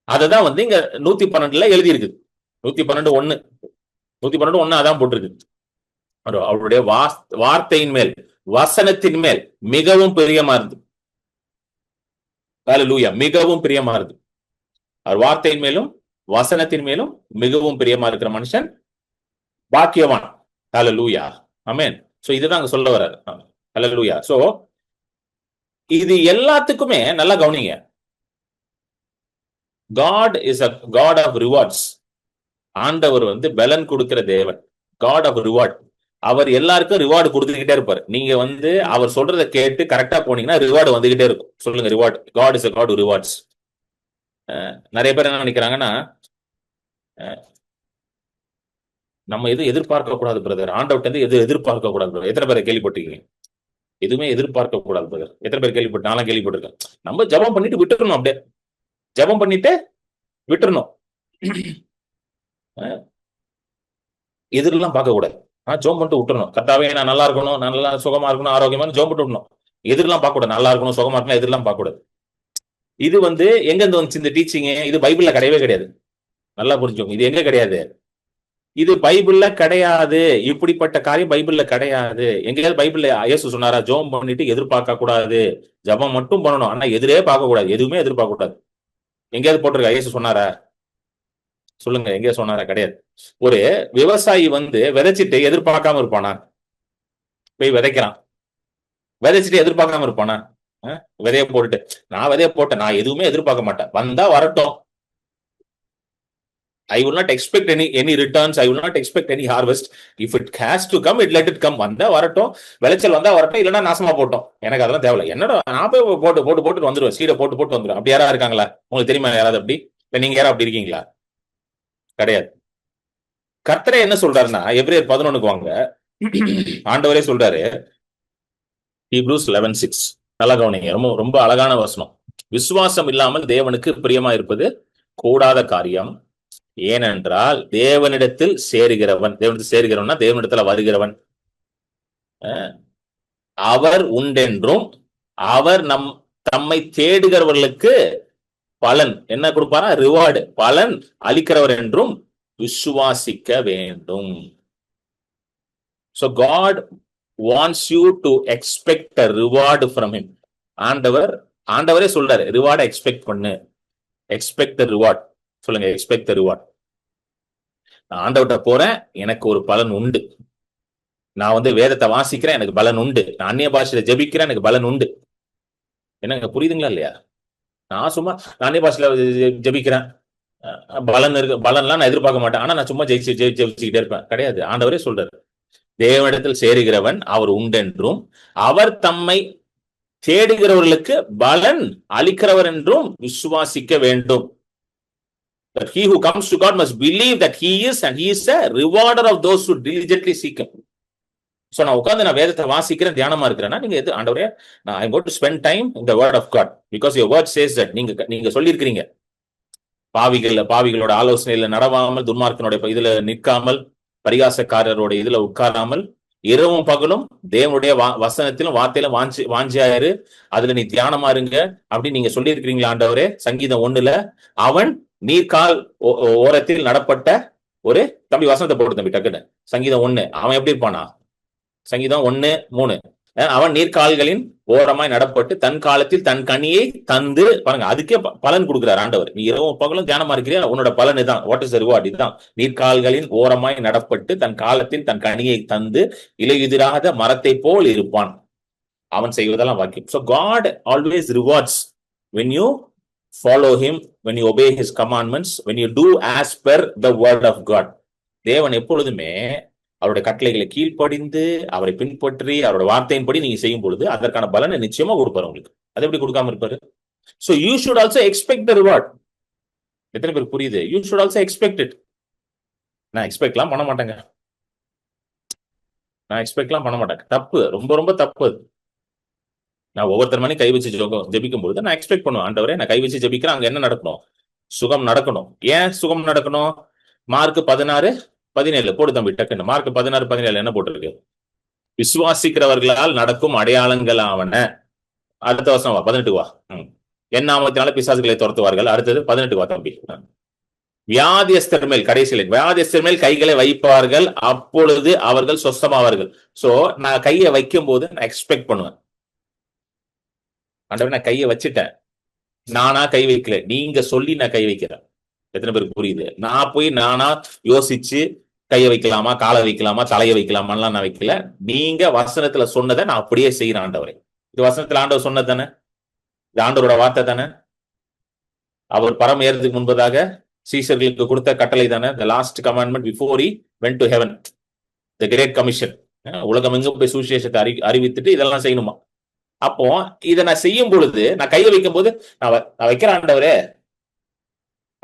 அததான் இங்க 112 எழுதி இருக்குது. 112:1 112:1 அதான் போட்டிருக்கு. அவருடைய வார்த்தையின் மேல், வசனத்தின் மேல் மிகவும் பிரியமா இருந்து. ஹல்லேலூயா. மிகவும் பிரியமா இருந்து. அவர் வார்த்தையின் மேலும் வசனத்தின் மேலும் மிகவும் பிரியமா இருக்கிற மனுஷன் பாக்கியவான். ஹல்லேலூயா. ஆமென். சோ இதுதான் அங்க சொல்ல வர்றாரு. ஹல்லேலூயா. சோ இது எல்லாத்துக்குமே நல்லா கவனிங்க. God is a God of rewards. ஆண்டவர் பலன் கொடுக்கிற தேவன். God of reward. அவர் எல்லாருக்கும் ரிவார்டு கொடுத்துக்கிட்டே இருப்பாரு. நீங்க அவர் சொல்றதை கேட்டு கரெக்டா போனீங்கன்னா ரிவார்டு வந்துகிட்டே இருக்கும். சொல்லுங்க, reward. God is a God who rewards. நிறைய பேர் என்ன நினைக்கிறாங்கன்னா, நம்ம எதுவும் எதிர்பார்க்க கூடாது பிரதர், ஆண்டவர்கிட்ட எது எதிர்பார்க்க கூடாது பிரதர். எத்தனை பேரை கேள்விப்பட்டிருக்கீங்க? எதுவுமே எதிர்பார்க்க கூடாது பிரதர். எத்தனை பேர் கேள்விப்பட்டு? நான்லாம் கேள்விப்பட்டிருக்கேன். நம்ம ஜபம் பண்ணிட்டு விட்டுறணும், அப்படியே ஜபம் பண்ணிட்டு விட்டுறணும். எதிரெல்லாம் பார்க்க கூடாது. ஜோம் பண்ணிட்டு விட்டுறணும். கர்த்தாவே நான் நல்லா இருக்கணும், நல்லா சுகமா இருக்கணும், ஆரோக்கியமான ஜோம் பண்ணிட்டு விடணும். எதிரெல்லாம் பார்க்க கூடாது. நல்லா இருக்கணும், சுகமா இருக்கணும், எதிரெல்லாம் பார்க்க கூடாது. இது எங்க இருந்து வந்துச்சு இந்த டீச்சிங்? இது பைபிள்ல கிடையவே கிடையாது. நல்லா புரிஞ்சுக்கோங்க, இது எங்க கிடையாது? இது பைபிள்ல கிடையாது. இப்படிப்பட்ட காரியம் பைபிள்ல கிடையாது. எங்கேயாவது பைபிள்ல இயேசு சொன்னாரா ஜோம் பண்ணிட்டு எதிர்பார்க்க கூடாது, ஜபம் மட்டும் பண்ணணும், ஆனா எதிரே பார்க்க கூடாது, எதுவுமே எதிர்பார்க்க கூடாது? எங்கேயாவது போட்டிருக்கா? இயேசு சொன்னாரா? சொல்லுங்க, எங்கேயா சொன்னாரா? கிடையாது. ஒரு விவசாயி விதைச்சிட்டு எதிர்பார்க்காம இருப்பானா? போய் விதைக்கிறான், விதைச்சிட்டு எதிர்பார்க்காம இருப்பானா? விதைய போட்டுட்டு நான் விதைய போட்டேன், நான் எதுவுமே எதிர்பார்க்க மாட்டேன், வந்தா வரட்டும். I will not expect any returns. I will not expect any harvest. If it has to come, let it come. வந்தா வரட்டும், விளைச்சல் வந்தா வரட்டும், இல்லைன்னா நாசமா போட்டோம், எனக்கு அதெல்லாம் தேவையில்ல. என்னடா நான் போய் போட்டு வந்துருவேன், சீடை போட்டு வந்துருவேன். அப்படி யாரா இருக்காங்களா? உங்களுக்கு தெரியுமா யாராவது அப்படி? இல்ல நீங்க யாரும் அப்படி இருக்கீங்களா? கிடையாது. கர்த்தரே என்ன சொல்றாருன்னா, எபிரேயர் 11க்கு வாங்க. ஆண்டவரே சொல்றாரு, ஹீப்ரூஸ் 11:6. நல்லா கவனிங்க, ரொம்ப ரொம்ப அழகான வசனம். விசுவாசம் இல்லாமல் தேவனுக்கு பிரியமா இருப்பது கூடாத காரியம். ஏனென்றால் தேவனிடத்தில் சேருகிறவன், தேவனிடத்துல வருகிறவன் அவர் உண்டென்றும் அவர் தம்மை தேடுகிறவர்களுக்கு பலன் என்ன கொடுப்பாரா? ரிவார்டு, பலன் அளிக்கிறவர் என்றும் விசுவாசிக்க வேண்டும். So God wants you to expect a reward from him. ஆண்டவரே சொல்றாரு, ரிவார்டை எக்ஸ்பெக்ட் பண்ணு, எக்ஸ்பெக்ட் தி ரிவார்ட். சொல்லுங்க, எக்ஸ்பெக்ட் தி ரிவார்ட். நான் ஆண்டவர்கிட்ட போறேன், எனக்கு ஒரு பலன் உண்டு. நான் வேதத்தை வாசிக்கிறேன், எனக்கு பலன் உண்டு. நான் அந்நிய பாஷையில ஜெபிக்கிறேன், எனக்கு பலன் உண்டு. என்னங்க, புரியுதுங்களா இல்லையா? நான் சும்மா அந்நிய பாஷையில ஜெபிக்கிறேன், பலன் இருக்கு, பலன்லாம் நான் எதிர்பார்க்க மாட்டேன், ஆனா நான் சும்மா ஜெயிச்சுக்கிட்டே இருப்பேன். கிடையாது. ஆண்டவரே சொல்றாரு, தேவனிடத்தில் சேருகிறவன் அவர் உண்டென்றும் அவர் தம்மை தேடுகிறவர்களுக்கு பலன் அளிக்கிறவர் என்றும் விசுவாசிக்க வேண்டும். But he who comes to God must believe that he is, and he is a rewarder of those who diligently seek him. So நான் உட்கார்ந்து நான் வேதத்தை வாசிக்கிறேன், தியானமா இருக்கிறேன்னா, நீங்க எது ஆண்டவரே, நான் I want to spend time in the word of God because your word says that. நீங்க சொல்லியிருக்கிறீங்க, பாவிகளோட ஆலோசனையில நடவாமல், துன்மார்க்கனோட இதுல நிற்காமல், பரிகாசக்காரரோட இதுல உட்காராமல், இரவும் பகலும் தேவனுடைய வசனத்திலும் வார்த்தையிலும் வாஞ்சியாயிரு, அதுல நீ தியானமா இருங்க அப்படின்னு நீங்க சொல்லி இருக்கிறீங்களா ஆண்டவரே? சங்கீதம் 1ல அவன் நீர்கால் ஓரத்தில் நடப்பட்ட ஒரு தம்பி, வசனத்தை போட்டு தம்பி டக்குன்னு. சங்கீதம் 1 அவன் எப்படி இருப்பானா? சங்கீதம் 1:3 அவன் நீர்கால்களின் ஓரமாய் நடப்பட்டு தன் காலத்தில் தன் கனியை தந்து. பாருங்க, அதுக்கே பலன் கொடுக்கிறார் ஆண்டவர். நீ இரவும் பகலும் தியானமா இருக்கிறியா, உன்னோட பலன் இதுதான். What is the reward? இதுதான். நீர்கால்களின் ஓரமாய் நடப்பட்டு தன் காலத்தில் தன் கனியை தந்து இலையுதிராத மரத்தை போல் இருப்பான். அவன் செய்வதெல்லாம் வாக்கியம். So God always rewards when you follow him, when you obey his commandments, when you do as per the word of God. தேவன் எப்பொழுதுமே அவருடைய கட்டளைகளை கீழ்ப்படிந்து அவரை பின்பற்றி அவருடைய வார்த்தையின்படி நீங்க செய்யும் பொழுது அதற்கான பலனை நிச்சயமா கொடுப்பாரு உங்களுக்கு. அது எப்படி கொடுக்காம இருப்பாரு? So you should also expect the reward. எத்தனை பேர் புரியுது? You should also expect it. நான் எக்ஸ்பெக்ட்லாம் பண்ண மாட்டேங்க. தப்பு, ரொம்ப ரொம்ப தப்பு. நான் ஒவ்வொருத்தர் மணி கை வச்சு ஜெபிக்கும் பொழுது நான் எக்ஸ்பெக்ட் பண்ணுவேன், ஆண்டவரே நான் கை வச்சு ஜெபிக்கிறேன், அங்க என்ன நடக்கணும்? சுகம் நடக்கணும். ஏன் சுகம் நடக்கணும்? மார்க் 16:17 போடு தம்பி டக்குன்னு. மார்க் 16:17 என்ன போட்டிருக்கு? விசுவாசிக்கிறவர்களால் நடக்கும் அடையாளங்கள் ஆவன. அடுத்த வருஷம் வா, 18 வா. என் நாமத்தினால பிசாசுகளை துரத்துவார்கள். அடுத்தது 18 வா தம்பி. வியாதியஸ்தர் மேல், கடைசியில் வியாதியஸ்தர் மேல் கைகளை வைப்பார்கள், அப்பொழுது அவர்கள் சொஸ்தமாவார்கள். சோ நான் கையை வைக்கும் போது நான் எக்ஸ்பெக்ட் பண்ணுவேன், ஆண்டவரே நான் கையை வச்சுட்டேன், நானா கை வைக்கல, நீங்க சொல்லி நான் கை வைக்கிறேன். எத்தனை பேருக்கு புரியுது? நான் போய் நானா யோசிச்சு கையை வைக்கலாமா, காலை வைக்கலாமா, தலையை வைக்கலாமான்லாம் நான் வைக்கல. நீங்க வசனத்துல சொன்னதை நான் அப்படியே செய்யறேன் ஆண்டவரே. இது வசனத்துல ஆண்டவர் சொன்னது தானே? இது ஆண்டவரோட வார்த்தை தானே? அவர் பரம் ஏறதுக்கு முன்பதாக சீசர்களுக்கு கொடுத்த கட்டளை தானே? The last commandment before he went to heaven, the great commission. உலகம் எங்கும் போய் சுவிசேஷத்தை அறிவித்துட்டு இதெல்லாம் செய்யணுமா. அப்போ இதை நான் செய்யும் பொழுது, நான் கையை வைக்கும் போது நான் வைக்கிறேன் ஆண்டவரே,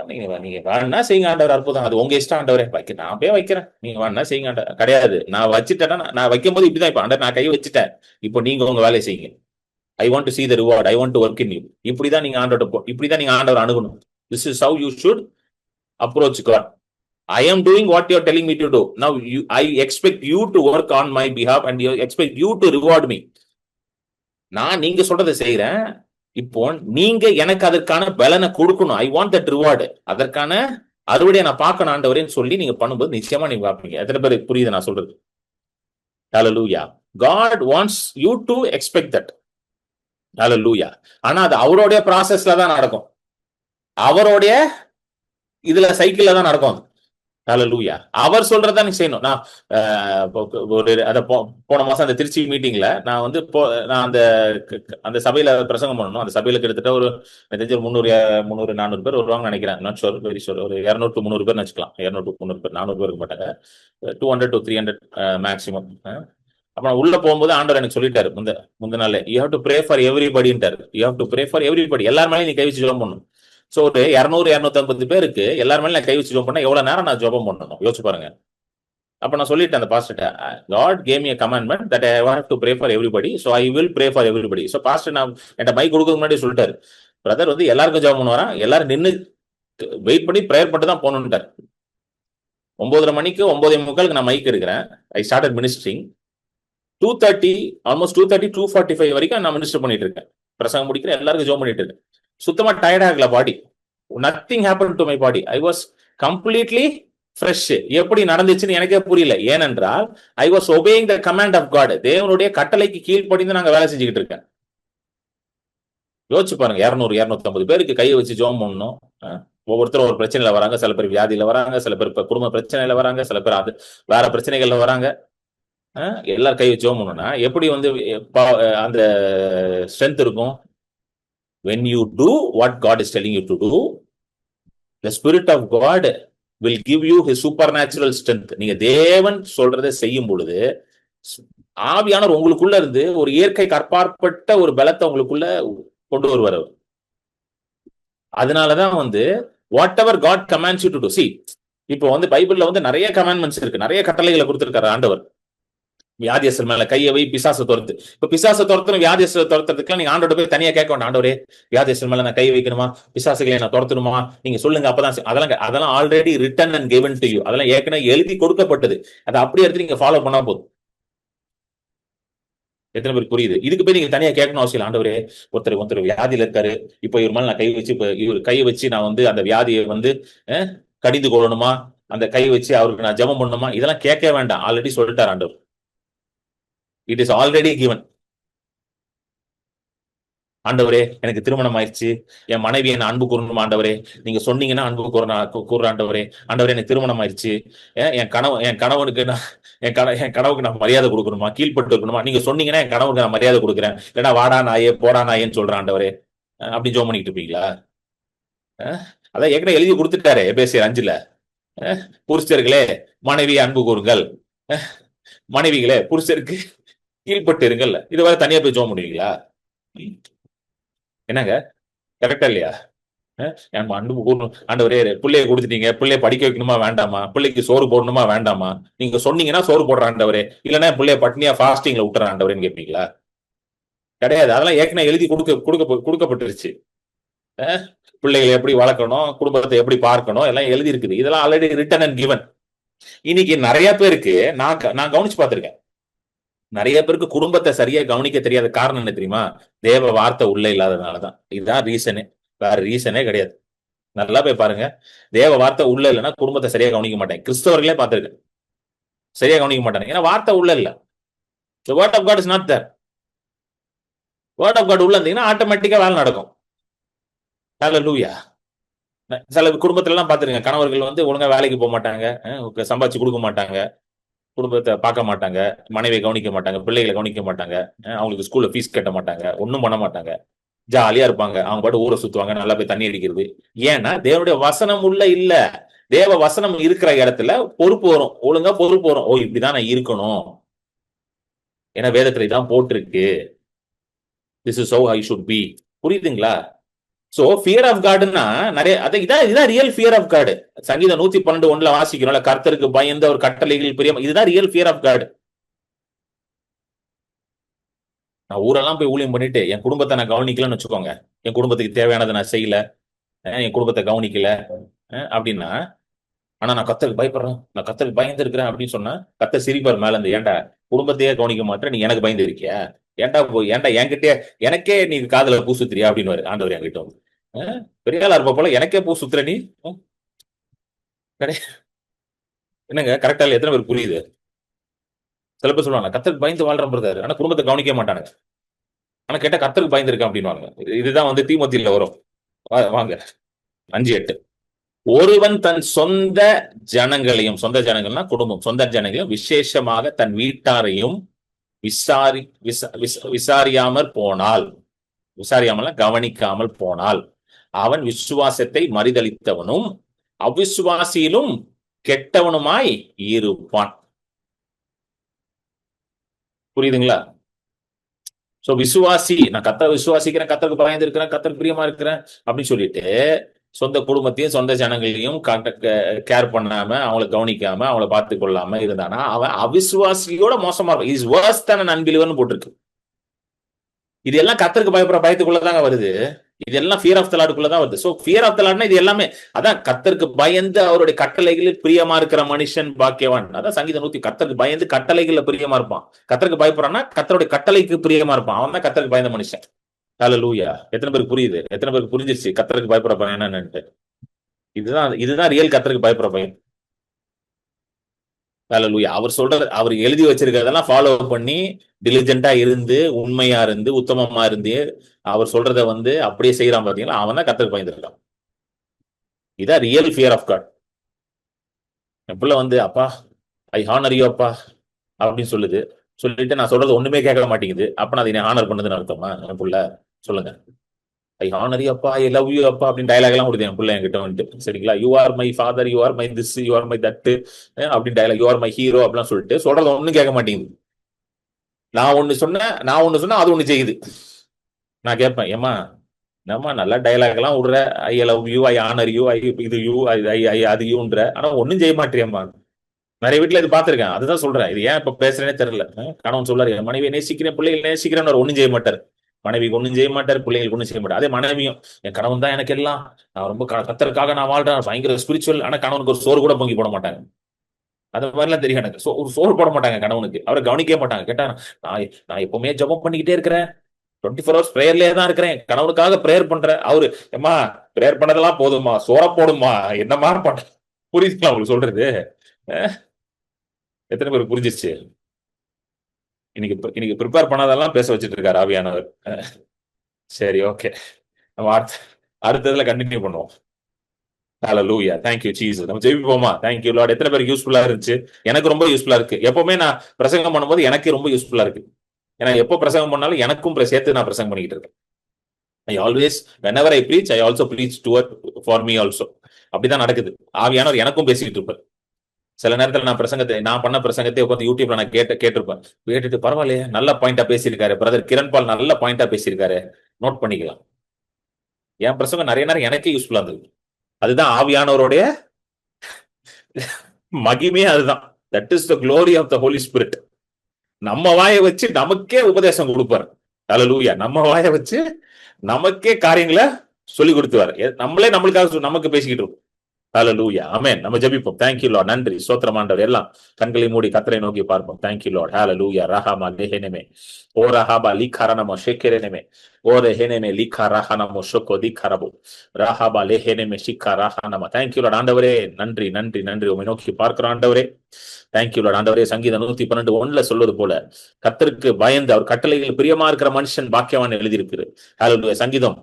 நீங்க வேணா செய்யுங்க ஆண்டவர், அற்புதம், அது உங்க இஷ்டம் ஆண்டவரே, நான் போய் வைக்கிறேன், நீங்க வேணா செய்யுங்க ஆண்டவர். கிடையாது, நான் வச்சுட்டேன்னா, நான் வைக்கும் போது இப்படிதான், இப்ப ஆண்டவர் நான் கை வச்சுட்டேன், இப்போ நீங்க உங்க வேலையை செய்யுங்க. I want to see the reward, I want to work in you. இப்படிதான் நீங்க ஆண்டவர் அணுகணும். This is how you should approach God. I am doing what you are telling me to do. Now I expect you to work on my behalf and you expect you to reward me. நான் நீங்க சொல்றதை செய்யறேன், இப்போ நீங்க எனக்கு அதற்கான பலனை கொடுக்கணும். ஐ வாண்ட் தட் ரிவார்டு, அதற்கான அறுவடையை நான் பார்க்கணும் ஆண்டவரேன்னு சொல்லி நீங்க பண்ணும்போது நிச்சயமா நீங்க பார்ப்பீங்க. எத்தனை பேர் புரியுது நான் சொல்றது? ஹல்லேலூயா. God wants you to expect that. ஹல்லேலூயா. ஆனா அது அவருடைய ப்ராசஸ்ல தான் நடக்கும், அவருடைய இதுல சைக்கிள்ல தான் நடக்கும். ஹல்லேலூயா. அவர் சொல்றதா நீ செய்யணும். நான் ஒரு போன மாசம் அந்த திருச்சி மீட்டிங்ல நான் வந்து நான் அந்த சபையில பிரசங்கம் பண்ணணும். அந்த சபையில கிட்டத்தட்ட ஒரு 300-400 பேர் வருவாங்கன்னு நினைக்கிறேன். Not sure, very sure. ஒரு 200 to 300 பேர் வச்சுக்கலாம். 200 to 300 பேர், 400 பேர் இருக்க மாட்டாங்க. 200 to 300 மேக்சிமம். அப்ப உள்ள போகும்போது ஆண்டவர் எனக்கு சொல்லிட்டாரு முந்தின நாள், you have to pray for எவ்ரிபடின்ட்டாரு. You have to pray for everybody. எல்லார் மேலேயும் நீ கை வச்சு ஜெபம் பண்ணணும். சோ ஒரு 200-250 பேருக்கு எல்லார் மேலும் நான் கை வச்சு ஜெபம் பண்ணா எவ்வளவு நேரம் நான் ஜெபம் பண்ணணும் யோசிச்சு பாருங்க. அப்ப நான் சொல்லிட்டேன் அந்த பாஸ்டர்ட்ட, God gave me a commandment that I have to pray for everybody, so I will pray for everybody. So pastor நான் என்கிட்ட மைக் கொடுக்கறதுக்கு முன்னாடி சொல்லிட்டாரு, பிரதர் வந்து எல்லாருக்கும் ஜெபம் பண்ணுவாரா, எல்லாரும் நின்று வெயிட் பண்ணி ப்ரேயர் பண்ணிட்டு தான் போகணும்ட்டார். 9:30 மணிக்கு 9:45 நான் மைக் இருக்கிறேன். I started ministering. 2:30 ஆல்மோஸ்ட் 2:45 வரைக்கும் நான் மினிஸ்டர் பண்ணிட்டு இருக்கேன். பிரசங்கம் முடிக்கிறேன், எல்லாருக்கும் ஜெபம் பண்ணிட்டு இருக்கேன். சுத்தமா டயர்ட் ஆகல body. Nothing happen to my body. I was completely fresh. எப்படி நடந்துச்சுன்னு எனக்கே புரியல. ஏனென்றால் I was obeying the command of God. தேவனுடைய கட்டளைக்கு கீழ்ப்படிந்து நாங்க வேலை செஞ்சுக்கிட்டு இருக்கேன். யோசிச்சு பாருங்க, 200-250 பேருக்கு கையை வச்சு ஜெபம் பண்ணணும். ஒவ்வொருத்தரும் ஒரு பிரச்சனையில வராங்க. சில பேர் வியாதியில வராங்க, சில பேர் குடும்ப பிரச்சனையில வராங்க, சில பேர் அது வேற பிரச்சனைகள்ல வராங்க. எல்லாரும் கை வச்சு ஜெபம் பண்ணணும்னா எப்படி வந்து அந்த ஸ்ட்ரென்த் இருக்கும்? When you do what God is telling you to do, the Spirit of God will give you His supernatural strength. நீங்க தேவன் சொல்றதை செய்யும் பொழுது ஆவியானவர் உங்களுக்குள்ள இருந்து ஒரு இயற்கை கற்பாற்பட்ட ஒரு பலத்தை உங்களுக்குள்ள கொண்டு வருவார். அதனாலதான் வந்து what ever God commands you to do. See, இப்போ வந்து பைபிள்ல வந்து நிறைய கமாண்ட்மெண்ட்ஸ் இருக்கு, நிறைய கட்டளைகளை கொடுத்திருக்காரு ஆண்டவர். வியாதியஸ்தர் மேல கையை வை, பிசாசை துரத்து. இப்ப பிசாசை துரத்தணும், வியாதியஸ்தரை துரத்துறதுக்குலாம் நீங்க ஆண்டோட போய் தனியா கேட்க வேண்டாம். ஆண்டவரே வியாதியஸ்தர் மேல நான் கை வைக்கணுமா, பிசாசுகளை நான் துரத்தணுமா, நீங்க சொல்லுங்க. அப்பதான் அதெல்லாம் already return and given to you. அதெல்லாம் ஏற்கனவே எழுதி கொடுக்கப்பட்டது. அதை அப்படியே எடுத்து நீங்க ஃபாலோ பண்ணா போதும். எத்தனை பேருக்கு புரியுது? இதுக்கு போய் நீங்க தனியா கேட்கணும் அவசியம். ஆண்டவரே ஒருத்தர் வியாதியில இருக்காரு, இப்ப இவர் மேல நான் கை வச்சு, இப்ப இவர் கையை வச்சு நான் வந்து அந்த வியாதியை வந்து கடிந்து கொள்ளணுமா, அந்த கை வச்சு அவருக்கு நான் ஜெபம் பண்ணணுமா, இதெல்லாம் கேட்க வேண்டாம். ஆல்ரெடி சொல்லிட்டார் ஆண்டவர். It is already given. ஆண்டவரே எனக்கு திருமணம் ஆயிடுச்சு, என் மனைவி என்ன அன்பு கூறணும் ஆண்டவரே, நீங்க சொன்னீங்கன்னா அன்பு கூற ஆண்டவரே. ஆண்டவரே எனக்கு திருமணம் ஆயிடுச்சு, என் கணவனுக்கு என் கனவுக்கு நான் மரியாதை கொடுக்கணுமா, கீழ்பட்டு இருக்கணுமா, நீங்க சொன்னீங்கன்னா என் கனவுக்கு நான் மரியாதை கொடுக்குறேன், இல்லைன்னா வாடா நாயே போடா நாயேன்னு சொல்றேன் ஆண்டவரே. அப்படி ஜெபம் பண்ணிட்டு இருப்பீங்களா? அதான் ஏற்கனவே எழுதி கொடுத்துட்டாரு எபேசியர் 5. புருஷர்களே மனைவி அன்பு கூறுங்கள், மனைவிகளே புருஷருக்கு கீழ்பட்டு இருங்கல்ல. இது வரை தனியா போய் ஜெபம் பண்ணுவீங்களா? என்னங்க கரெக்டா இல்லையா? அன்பு கூறணும். ஆண்டவரே பிள்ளைய கொடுத்துட்டீங்க, பிள்ளைய படிக்க வைக்கணுமா வேண்டாமா, பிள்ளைக்கு சோறு போடணுமா வேண்டாமா, நீங்க சொன்னீங்கன்னா சோறு போடுற ஆண்டவரே, இல்லைன்னா பிள்ளைய பட்னியா ஃபாஸ்டிங்ல விட்டுற ஆண்டவரேன்னு கேட்பீங்களா? கிடையாது. அதெல்லாம் ஏற்கனவே எழுதி கொடுக்கப்பட்டுருச்சு. பிள்ளைகளை எப்படி வளர்க்கணும், குடும்பத்தை எப்படி பார்க்கணும், எல்லாம் எழுதி இருக்குது. இதெல்லாம் ஆல்ரெடி ரிட்டன் அண்ட் கிவன். இன்னைக்கு நிறைய பேருக்கு நான் கவனிச்சு பார்த்திருக்கேன், நிறைய பேருக்கு குடும்பத்தை சரியா கவனிக்க தெரியாத காரணம் என்ன தெரியுமா? தேவ வார்த்தை உள்ள இல்லாததுனாலதான். இதுதான் ரீசனே, வேற ரீசனே கிடையாது. நல்லா போய் பாருங்க, தேவ வார்த்தை உள்ள இல்லைன்னா குடும்பத்தை சரியா கவனிக்க மாட்டேன். கிறிஸ்தவர்களே பார்த்திருக்கேன், சரியா கவனிக்க மாட்டாங்க. ஏன்னா வார்த்தை உள்ள இல்ல. The word of God is not there. word of God உள்ள இருந்தீங்கன்னா ஆட்டோமேட்டிக்கா வேலை நடக்கும். ஹல்லேலூயா. சில குடும்பத்துல எல்லாம் பாத்துருங்க, கணவர்கள் வந்து ஒழுங்கா வேலைக்கு போக மாட்டாங்க, சம்பாதிச்சு கொடுக்க மாட்டாங்க, குடும்பத்தை பார்க்க மாட்டாங்க, மனைவியை கவனிக்க மாட்டாங்க, பிள்ளைகளை கவனிக்க மாட்டாங்க, அவங்களுக்கு ஸ்கூல்ல ஃபீஸ் கட்ட மாட்டாங்க, ஒன்னும் பண்ண மாட்டாங்க, ஜாலியா இருப்பாங்க. அவங்க பாட்டு ஊரை சுத்துவாங்க, நல்லா போய் தண்ணி அடிக்கிறது. ஏன்னா தேவனுடைய வசனம் உள்ள இல்ல. தேவ வசனம் இருக்கிற இடத்துல பொறுப்பு வரும், ஒழுங்கா பொறுப்பு வரும். ஓ இப்படிதான் நான் இருக்கணும், ஏன்னா வேதத்துல இதான் போட்டிருக்கு. This is how I should be. புரியுதுங்களா? சோ ஃபியர் ஆஃப் காட்னா நிறைய இதான் ரியல் ஃபியர் ஆஃப் காட். சங்கீதம் 112:1 வாசிக்கிறோம்ல, கர்த்தருக்கு பயந்த ஒரு கட்டளைகள் பிரியம். இதுதான் ரியல் ஃபியர் ஆஃப் காட். நான் ஊரெல்லாம் போய் ஊழியம் பண்ணிட்டு என் குடும்பத்தை நான் கவனிக்கலன்னு வச்சுக்கோங்க, என் குடும்பத்துக்கு தேவையானதை நான் செய்யல, என் குடும்பத்தை கவனிக்கல அப்படின்னா, ஆனா நான் கர்த்தருக்கு பயப்படுறேன், நான் கர்த்தருக்கு பயந்து இருக்கிறேன் அப்படின்னு சொன்னா கர்த்தர் சிரிப்பார் மேல இருந்து. ஏன்டா குடும்பத்தையே கவனிக்க மாட்டேன், நீ எனக்கு பயந்து இருக்கியா? ஏன்டா என்கிட்டே எனக்கே நீ காதுல பூ சுத்துறியா அப்படின்னு ஆண்டவர் என்கிட்ட வந்து. பெரிய ஆளா இருப்ப போல எனக்கே பூ சுத்துற நீ. என்னங்க கரெக்டா இல்ல? எத்தனை பேர் புரியுது? சில பேர் சொல்லுவாங்க கர்த்தருக்கு பயந்து வாழ்றேன் பிரதர், ஆனா குடும்பத்தை கவனிக்க மாட்டானுங்க. ஆனா கேட்டா கர்த்தருக்கு பயந்து இருக்கேன் அப்படின்னு. இதுதான் வந்து தீமோத்தியில வரும். வாங்க 5:8. ஒருவன் தன் சொந்த ஜனங்களையும், சொந்த ஜனங்கள்னா குடும்பம், சொந்த ஜனங்களையும் விசேஷமாக தன் வீட்டாரையும் விசாரியாமல் போனால், விசாரியாமல் கவனிக்காமல் போனால் அவன் விசுவாசத்தை மறுதலித்தவனும் அவிசுவாசியிலும் கெட்டவனுமாய் இருப்பான். புரியுதுங்களா? சோ விசுவாசி, நான் கர்த்தரை விசுவாசிக்கிறேன், கர்த்தருக்கு பயந்து இருக்கிறேன், கர்த்தருக்கு பிரியமா இருக்கிறேன் அப்படின்னு சொல்லிட்டு சொந்த குடும்பத்தையும் சொந்த ஜனங்களையும் கேர் பண்ணாம, அவங்களை கவனிக்காம, அவங்கள பார்த்து கொள்ளாம இருந்தானா அவன் அவிசுவாசியோட மோசமா இருக்கும். இஸ் வர்ஸ் தென் அன்பிலீவர்னு போட்டிருக்கு. இது எல்லாம் கர்த்தருக்கு பயப்படுற பயத்துக்குள்ளதாங்க வருது. இதெல்லாம் ஃபியர் ஆஃப் தி லார்டுக்குள்ளதான் வருது. சோ ஃபியர் ஆஃப் தி லார்ட்னா இது எல்லாமே அதான், கர்த்தருக்கு பயந்து அவருடைய கட்டளைகளில் பிரியமா இருக்கிற மனுஷன் பாக்கியவான். அதான் சங்கீதம் 100. கர்த்தருக்கு பயந்து கட்டளைகள்ல பிரியமா இருப்பான். கர்த்தருக்கு பயப்படுறான்னா கர்த்தருடைய கட்டளைக்கு பிரியமா இருப்பான். அவன் தான் கர்த்தருக்கு பயந்த மனுஷன். ஹல்லேலூயா. எத்தனை பேருக்கு புரியுது? எத்தனை பேருக்கு புரிஞ்சிருச்சு கர்த்தருக்கு பயப்படுற பயம் என்னன்னு? இதுதான் ரியல் கர்த்தருக்கு பயப்படுற பயம். ஹல்லேலூயா. அவர் சொல்றது, அவர் எழுதி வச்சிருக்கிறதெல்லாம் ஃபாலோ பண்ணி டிலிஜென்ட்டா இருந்து, உண்மையா இருந்து, உத்தமமா இருந்து, அவர் சொல்றத வந்து அப்படியே செய்யறான் பாத்தீங்களா, அவன் தான் கர்த்தருக்கு பயந்துருக்கான். இதான் ரியல் ஃபியர் ஆஃப் காட். என் பிள்ளை வந்து அப்பா ஐ ஹானர் யூ அப்பா அப்படின்னு சொல்லுது. சொல்லிட்டு நான் சொல்றது ஒண்ணுமே கேட்க மாட்டேங்குது. அப்ப நான் அதை ஹானர் பண்ணதுன்னு அர்த்தமா? என் பிள்ளை சொல்லுங்க. ஐ ஹானர் யூ அப்பா, ஐ லவ் யூ அப்பா அப்படின்னு டைலாக் எல்லாம் கொடுத்தேன் என் பிள்ளை என்கிட்ட வந்துட்டு. சரிங்களா? You are my father, you are my this, you are my that அப்படின்னு dialogue, you are my hero அப்படிலாம் சொல்லிட்டு சொல்றது ஒண்ணும் கேட்க மாட்டேங்குது. நான் ஒண்ணு சொன்னா அது ஒண்ணு செய்யுது. நான் கேட்பேன், ஏமா என்னம்மா நல்லா டைலாக் எல்லாம் விடுற, I love you, I honour you, I இது யூ, ஐ அது யூன்ற, ஆனா ஒன்னும் செய்ய மாட்டேறியம்மா. நிறைய வீட்டுல இது பாத்திருக்கேன். அதுதான் சொல்றேன், இது ஏன் இப்ப பேசுறேனே தெரியல. கணவன் சொல்றாரு, என் மனைவி நேசிக்கிறேன், பிள்ளைகள் நேசிக்கிறேன், ஒன்னும் செய்ய மாட்டார். மனைவிக்கு ஒன்னும் செய்ய மாட்டார், பிள்ளைகளுக்கு ஒன்னும் செய்ய மாட்டார். அதே மனைவியும், என் கணவன் தான் எனக்கு எல்லாம், நான் ரொம்ப கர்த்தருக்காக நான் வாழ்றேன், பயங்கர ஸ்பிரிச்சுவல், ஆனா கணவனுக்கு ஒரு சோறு கூட பொங்கி போட மாட்டாங்க. அது மாதிரிலாம் தெரியும் எனக்கு. ஒரு சோறு போட மாட்டாங்க கணவனுக்கு, அவரை கவனிக்கவே மாட்டாங்க. கேட்டா நான் எப்பவுமே ஜெபம் பண்ணிக்கிட்டே இருக்கிறேன், 24 hours பிரேயர்லயே தான் இருக்கிறேன், கணவனுக்காக பிரேயர் பண்றேன். அவரு ஏமா பிரேயர் பண்ணதெல்லாம் போதுமா, சோற போடுமா, என்னமா பண்ண. புரியுதுங்களா உங்களுக்கு சொல்றது? எத்தனை பேருக்கு புரிஞ்சிருச்சு? இன்னைக்கு ப்ரிப்பேர் பண்ணாதெல்லாம் பேச வச்சுட்டு இருக்காரு ஆவியானவர். சரி, ஓகே, நம்ம அடுத்ததுல கண்டினியூ பண்ணுவோம். ஹல்லேலூயா. Thank you Jesus. நம்ம ஜெபிப்போமா? Thank you Lord. எத்தனை பேருக்கு யூஸ்ஃபுல்லா இருந்துச்சு? எனக்கு ரொம்ப யூஸ்ஃபுல்லா இருக்கு. எப்பவுமே நான் பிரசங்கம் பண்ணும்போது எனக்கு ரொம்ப யூஸ்ஃபுல்லா இருக்கு. ஏன்னா எப்போ பிரசங்கம் பண்ணாலும் எனக்கும் சேர்த்து நான் பிரசங்கம் பண்ணிக்கிட்டு இருக்கேன். I always, whenever I preach, I also preach for me also. அப்படிதான் நடக்குது. ஆவியானவர் எனக்கும் பேசிக்கிட்டு இருப்பார். சில நேரத்துல நான் பண்ண பிரசங்கத்தை உட்காந்து யூடியூப்ல நான் கேட்டிருப்பேன். கேட்டுட்டு பரவாயில்லையே, நல்ல பாயிண்டா பேசியிருக்காரு பிரதர் கிரண் பால், நல்ல பாயிண்டா பேசியிருக்காரு, நோட் பண்ணிக்கலாம். என் பிரசங்கம் நிறைய நேரம் எனக்கே யூஸ்ஃபுல்லா இருந்தது. அதுதான் ஆவியானவருடைய மகிமே. அதுதான், that is the glory of the Holy Spirit. நம்ம வாயை வச்சு நமக்கே உபதேசம் கொடுப்பாரு. ஹல்லேலூயா. நம்ம வாயை வச்சு நமக்கே காரியங்களை சொல்லி கொடுத்துவாரு. நம்மளே நம்மளுக்காக நமக்கு பேசிக்கிட்டு இருக்கோம். ஹல்லேலூயா. ஆமென். நம்ம ஜெபிப்போம். Thank you Lord. நன்றி, ஸ்தோத்திரம் ஆண்டவரே. எல்லாம் கண்களை மூடி கர்த்தரை நோக்கி பார்ப்போம். Thank you Lord. Hallelujah. ரஹாமா லெஹெனெமே O ரஹாபா லிகரனமோ ஷெகெரெனெமே O ரெஹெனெமே லிகரஹனமோ ஷொகோ திகரபோ ரஹாபா லெஹெனெமே ஷிகரஹனம. Thank you Lord. ஆண்டவரே நன்றி நன்றி நன்றி. உம்மை நோக்கி பார்க்கிறோம் ஆண்டவரே. Thank you Lord. ஆண்டவரே, சங்கீதம் 112:1 சொல்வது போல கர்த்தருக்கு பயந்து அவர் கட்டளைகள் பிரியமா இருக்கிற மனுஷன் பாக்கியவான் எழுதியிருக்கு. ஹல்லேலூயா. சங்கீதம்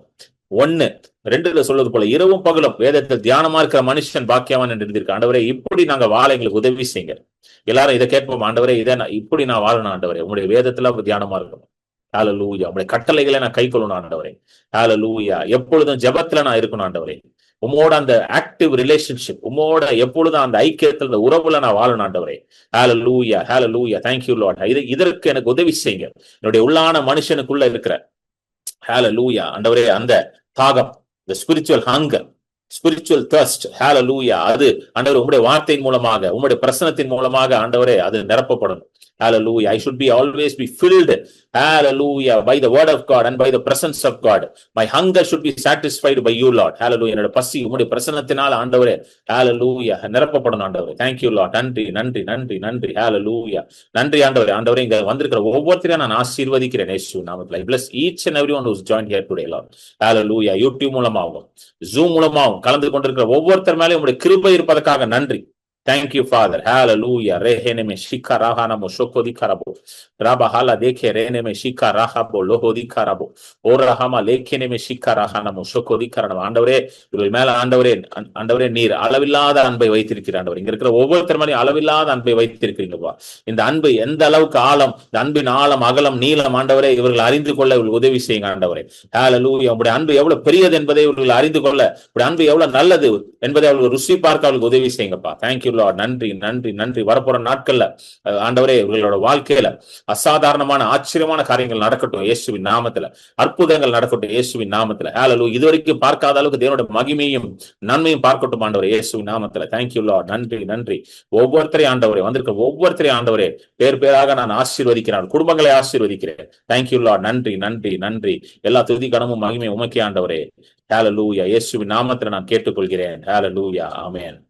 1:2 சொல்வது போல இரவும் பகலும் வேதத்தில் தியானமா இருக்கிற மனுஷன் பாக்கியவான் என்று எழுதியிருக்கு. ஆண்டவரே, இப்படி நாங்க வாழ எங்களுக்கு உதவி செய்யுங்க. எல்லாரும் இதை கேட்போம். ஆண்டவரே, இப்படி நான் வாழணும் ஆண்டவரே, உங்களுடைய வேதத்துல தியானமா இருக்கணும். ஹல்லேலூயா. உங்களுடைய கட்டளைகளை நான் கை கொள்ளணும் ஆண்டவரே. ஹல்லேலூயா. எப்பொழுதும் ஜெபத்துல நான் இருக்கணும் ஆண்டவரே. உமோட அந்த ஆக்டிவ் ரிலேஷன்ஷிப், உமோட எப்பொழுதும் அந்த ஐக்கியத்தில் அந்த உறவுல நான் வாழணும் ஆண்டவரே. ஹalleluya ஹalleluya thank you lord. இதற்கு எனக்கு உதவி செய்யுங்க. என்னுடைய உள்ளான மனுஷனுக்குள்ள இருக்கிற ஹalleluya ஆண்டவரே அந்த தாகம், the spiritual hunger, spiritual thirst, hallelujah, அது ஆண்டவரே உம்முடைய வார்த்தையின் மூலமாக, உம்முடைய பிரசன்னத்தின் மூலமாக ஆண்டவரே அது நிரப்பப்படணும். Hallelujah. I should be always be filled, hallelujah, by the word of God and by the presence of God. My hunger should be satisfied by you, Lord. Hallelujah. என்னோட பசி உம்முடைய பிரசன்னத்தினால் ஆண்டவரே hallelujah நிரப்பப்படணும் ஆண்டவரே. Thank you Lord. நன்றி நன்றி நன்றி நன்றி. hallelujah. நன்றி ஆண்டவரே. ஆண்டவரே இங்க வந்திருக்கிற ஒவ்வொருத்தரையும் நான் ஆசீர்வதிக்கிறேன் இயேசு நாமத்தில். I bless each and everyone who's joined here today, Lord. Hallelujah. YouTube மூலமாகவும் Zoom மூலமாகவும் கலந்து கொண்டிருக்கிற ஒவ்வொருத்தர் மேலே உம்முடைய கிருபை இருப்பதற்காக நன்றி. Thank you, Father. Hallelujah. Rehene me shika rahana mo shokodi karabo. Rabahala dekhe rehene me shika rahabo lohodi karabo. Orahama lekhene me shika rahana mo shokodi karabo. ஆண்டவரே இவர்கள் மேல ஆண்டவரே நீர் அளவில்லாத அன்பை வைத்திருக்கிற ஆண்டவர். இங்க இருக்கிற ஒவ்வொருத்தர் மேலே அளவில்லாத அன்பை வைத்திருக்கிறீங்கப்பா. இந்த அன்பு எந்த அளவுக்கு ஆழம், இந்த அன்பின் ஆழம் அகலம் நீளம் ஆண்டவரே இவர்கள் அறிந்து கொள்ள இவர்கள் உதவி செய்யுங்க ஆண்டவரே. ஹalleluya. உங்களுடைய அன்பு எவ்வளவு பெரியது என்பதை இவர்கள் அறிந்து கொள்ள, உங்களுடைய அன்பு எவ்வளவு நல்லது என்பதை அவர்கள் ருசி பார்க்க அவர்களுக்கு உதவி செய்யுங்கப்பா. Thank you Lord. நன்றி நன்றி நன்றி. வரப்போற நாட்கள்ல ஆண்டவரே இவர்களோட வாழ்க்கையில அசாதாரணமான ஆச்சரியமான காரியங்கள் நடக்கட்டும் இயேசுவின் நாமத்துல. அற்புதங்கள் நடக்கட்டும் இயேசுவின் நாமத்துல. ஹalleluya. இதுவரைக்கும் பார்க்காத அளவுக்கு தேவனுடைய மகிமையும் நன்மையும் பார்க்கட்டும் ஆண்டவரே இயேசுவின் நாமத்துல. Thank you Lord. நன்றி நன்றி. ஒவ்வொருத்தரையும் ஆண்டவரே வந்திருக்க ஒவ்வொருத்தரையும் ஆண்டவரே பேர் பேராக நான் ஆசீர்வதிக்கிறேன், குடும்பங்களை ஆசீர்வதிக்கிறேன். Thank you Lord. நன்றி நன்றி நன்றி. எல்லா துதி கனமும் மகிமை உமக்கே ஆண்டவரே. ஹalleluya. இயேசுவின் நாமத்துல நான் கேட்டுக்கொள்கிறேன். ஹalleluya. ஆமென்.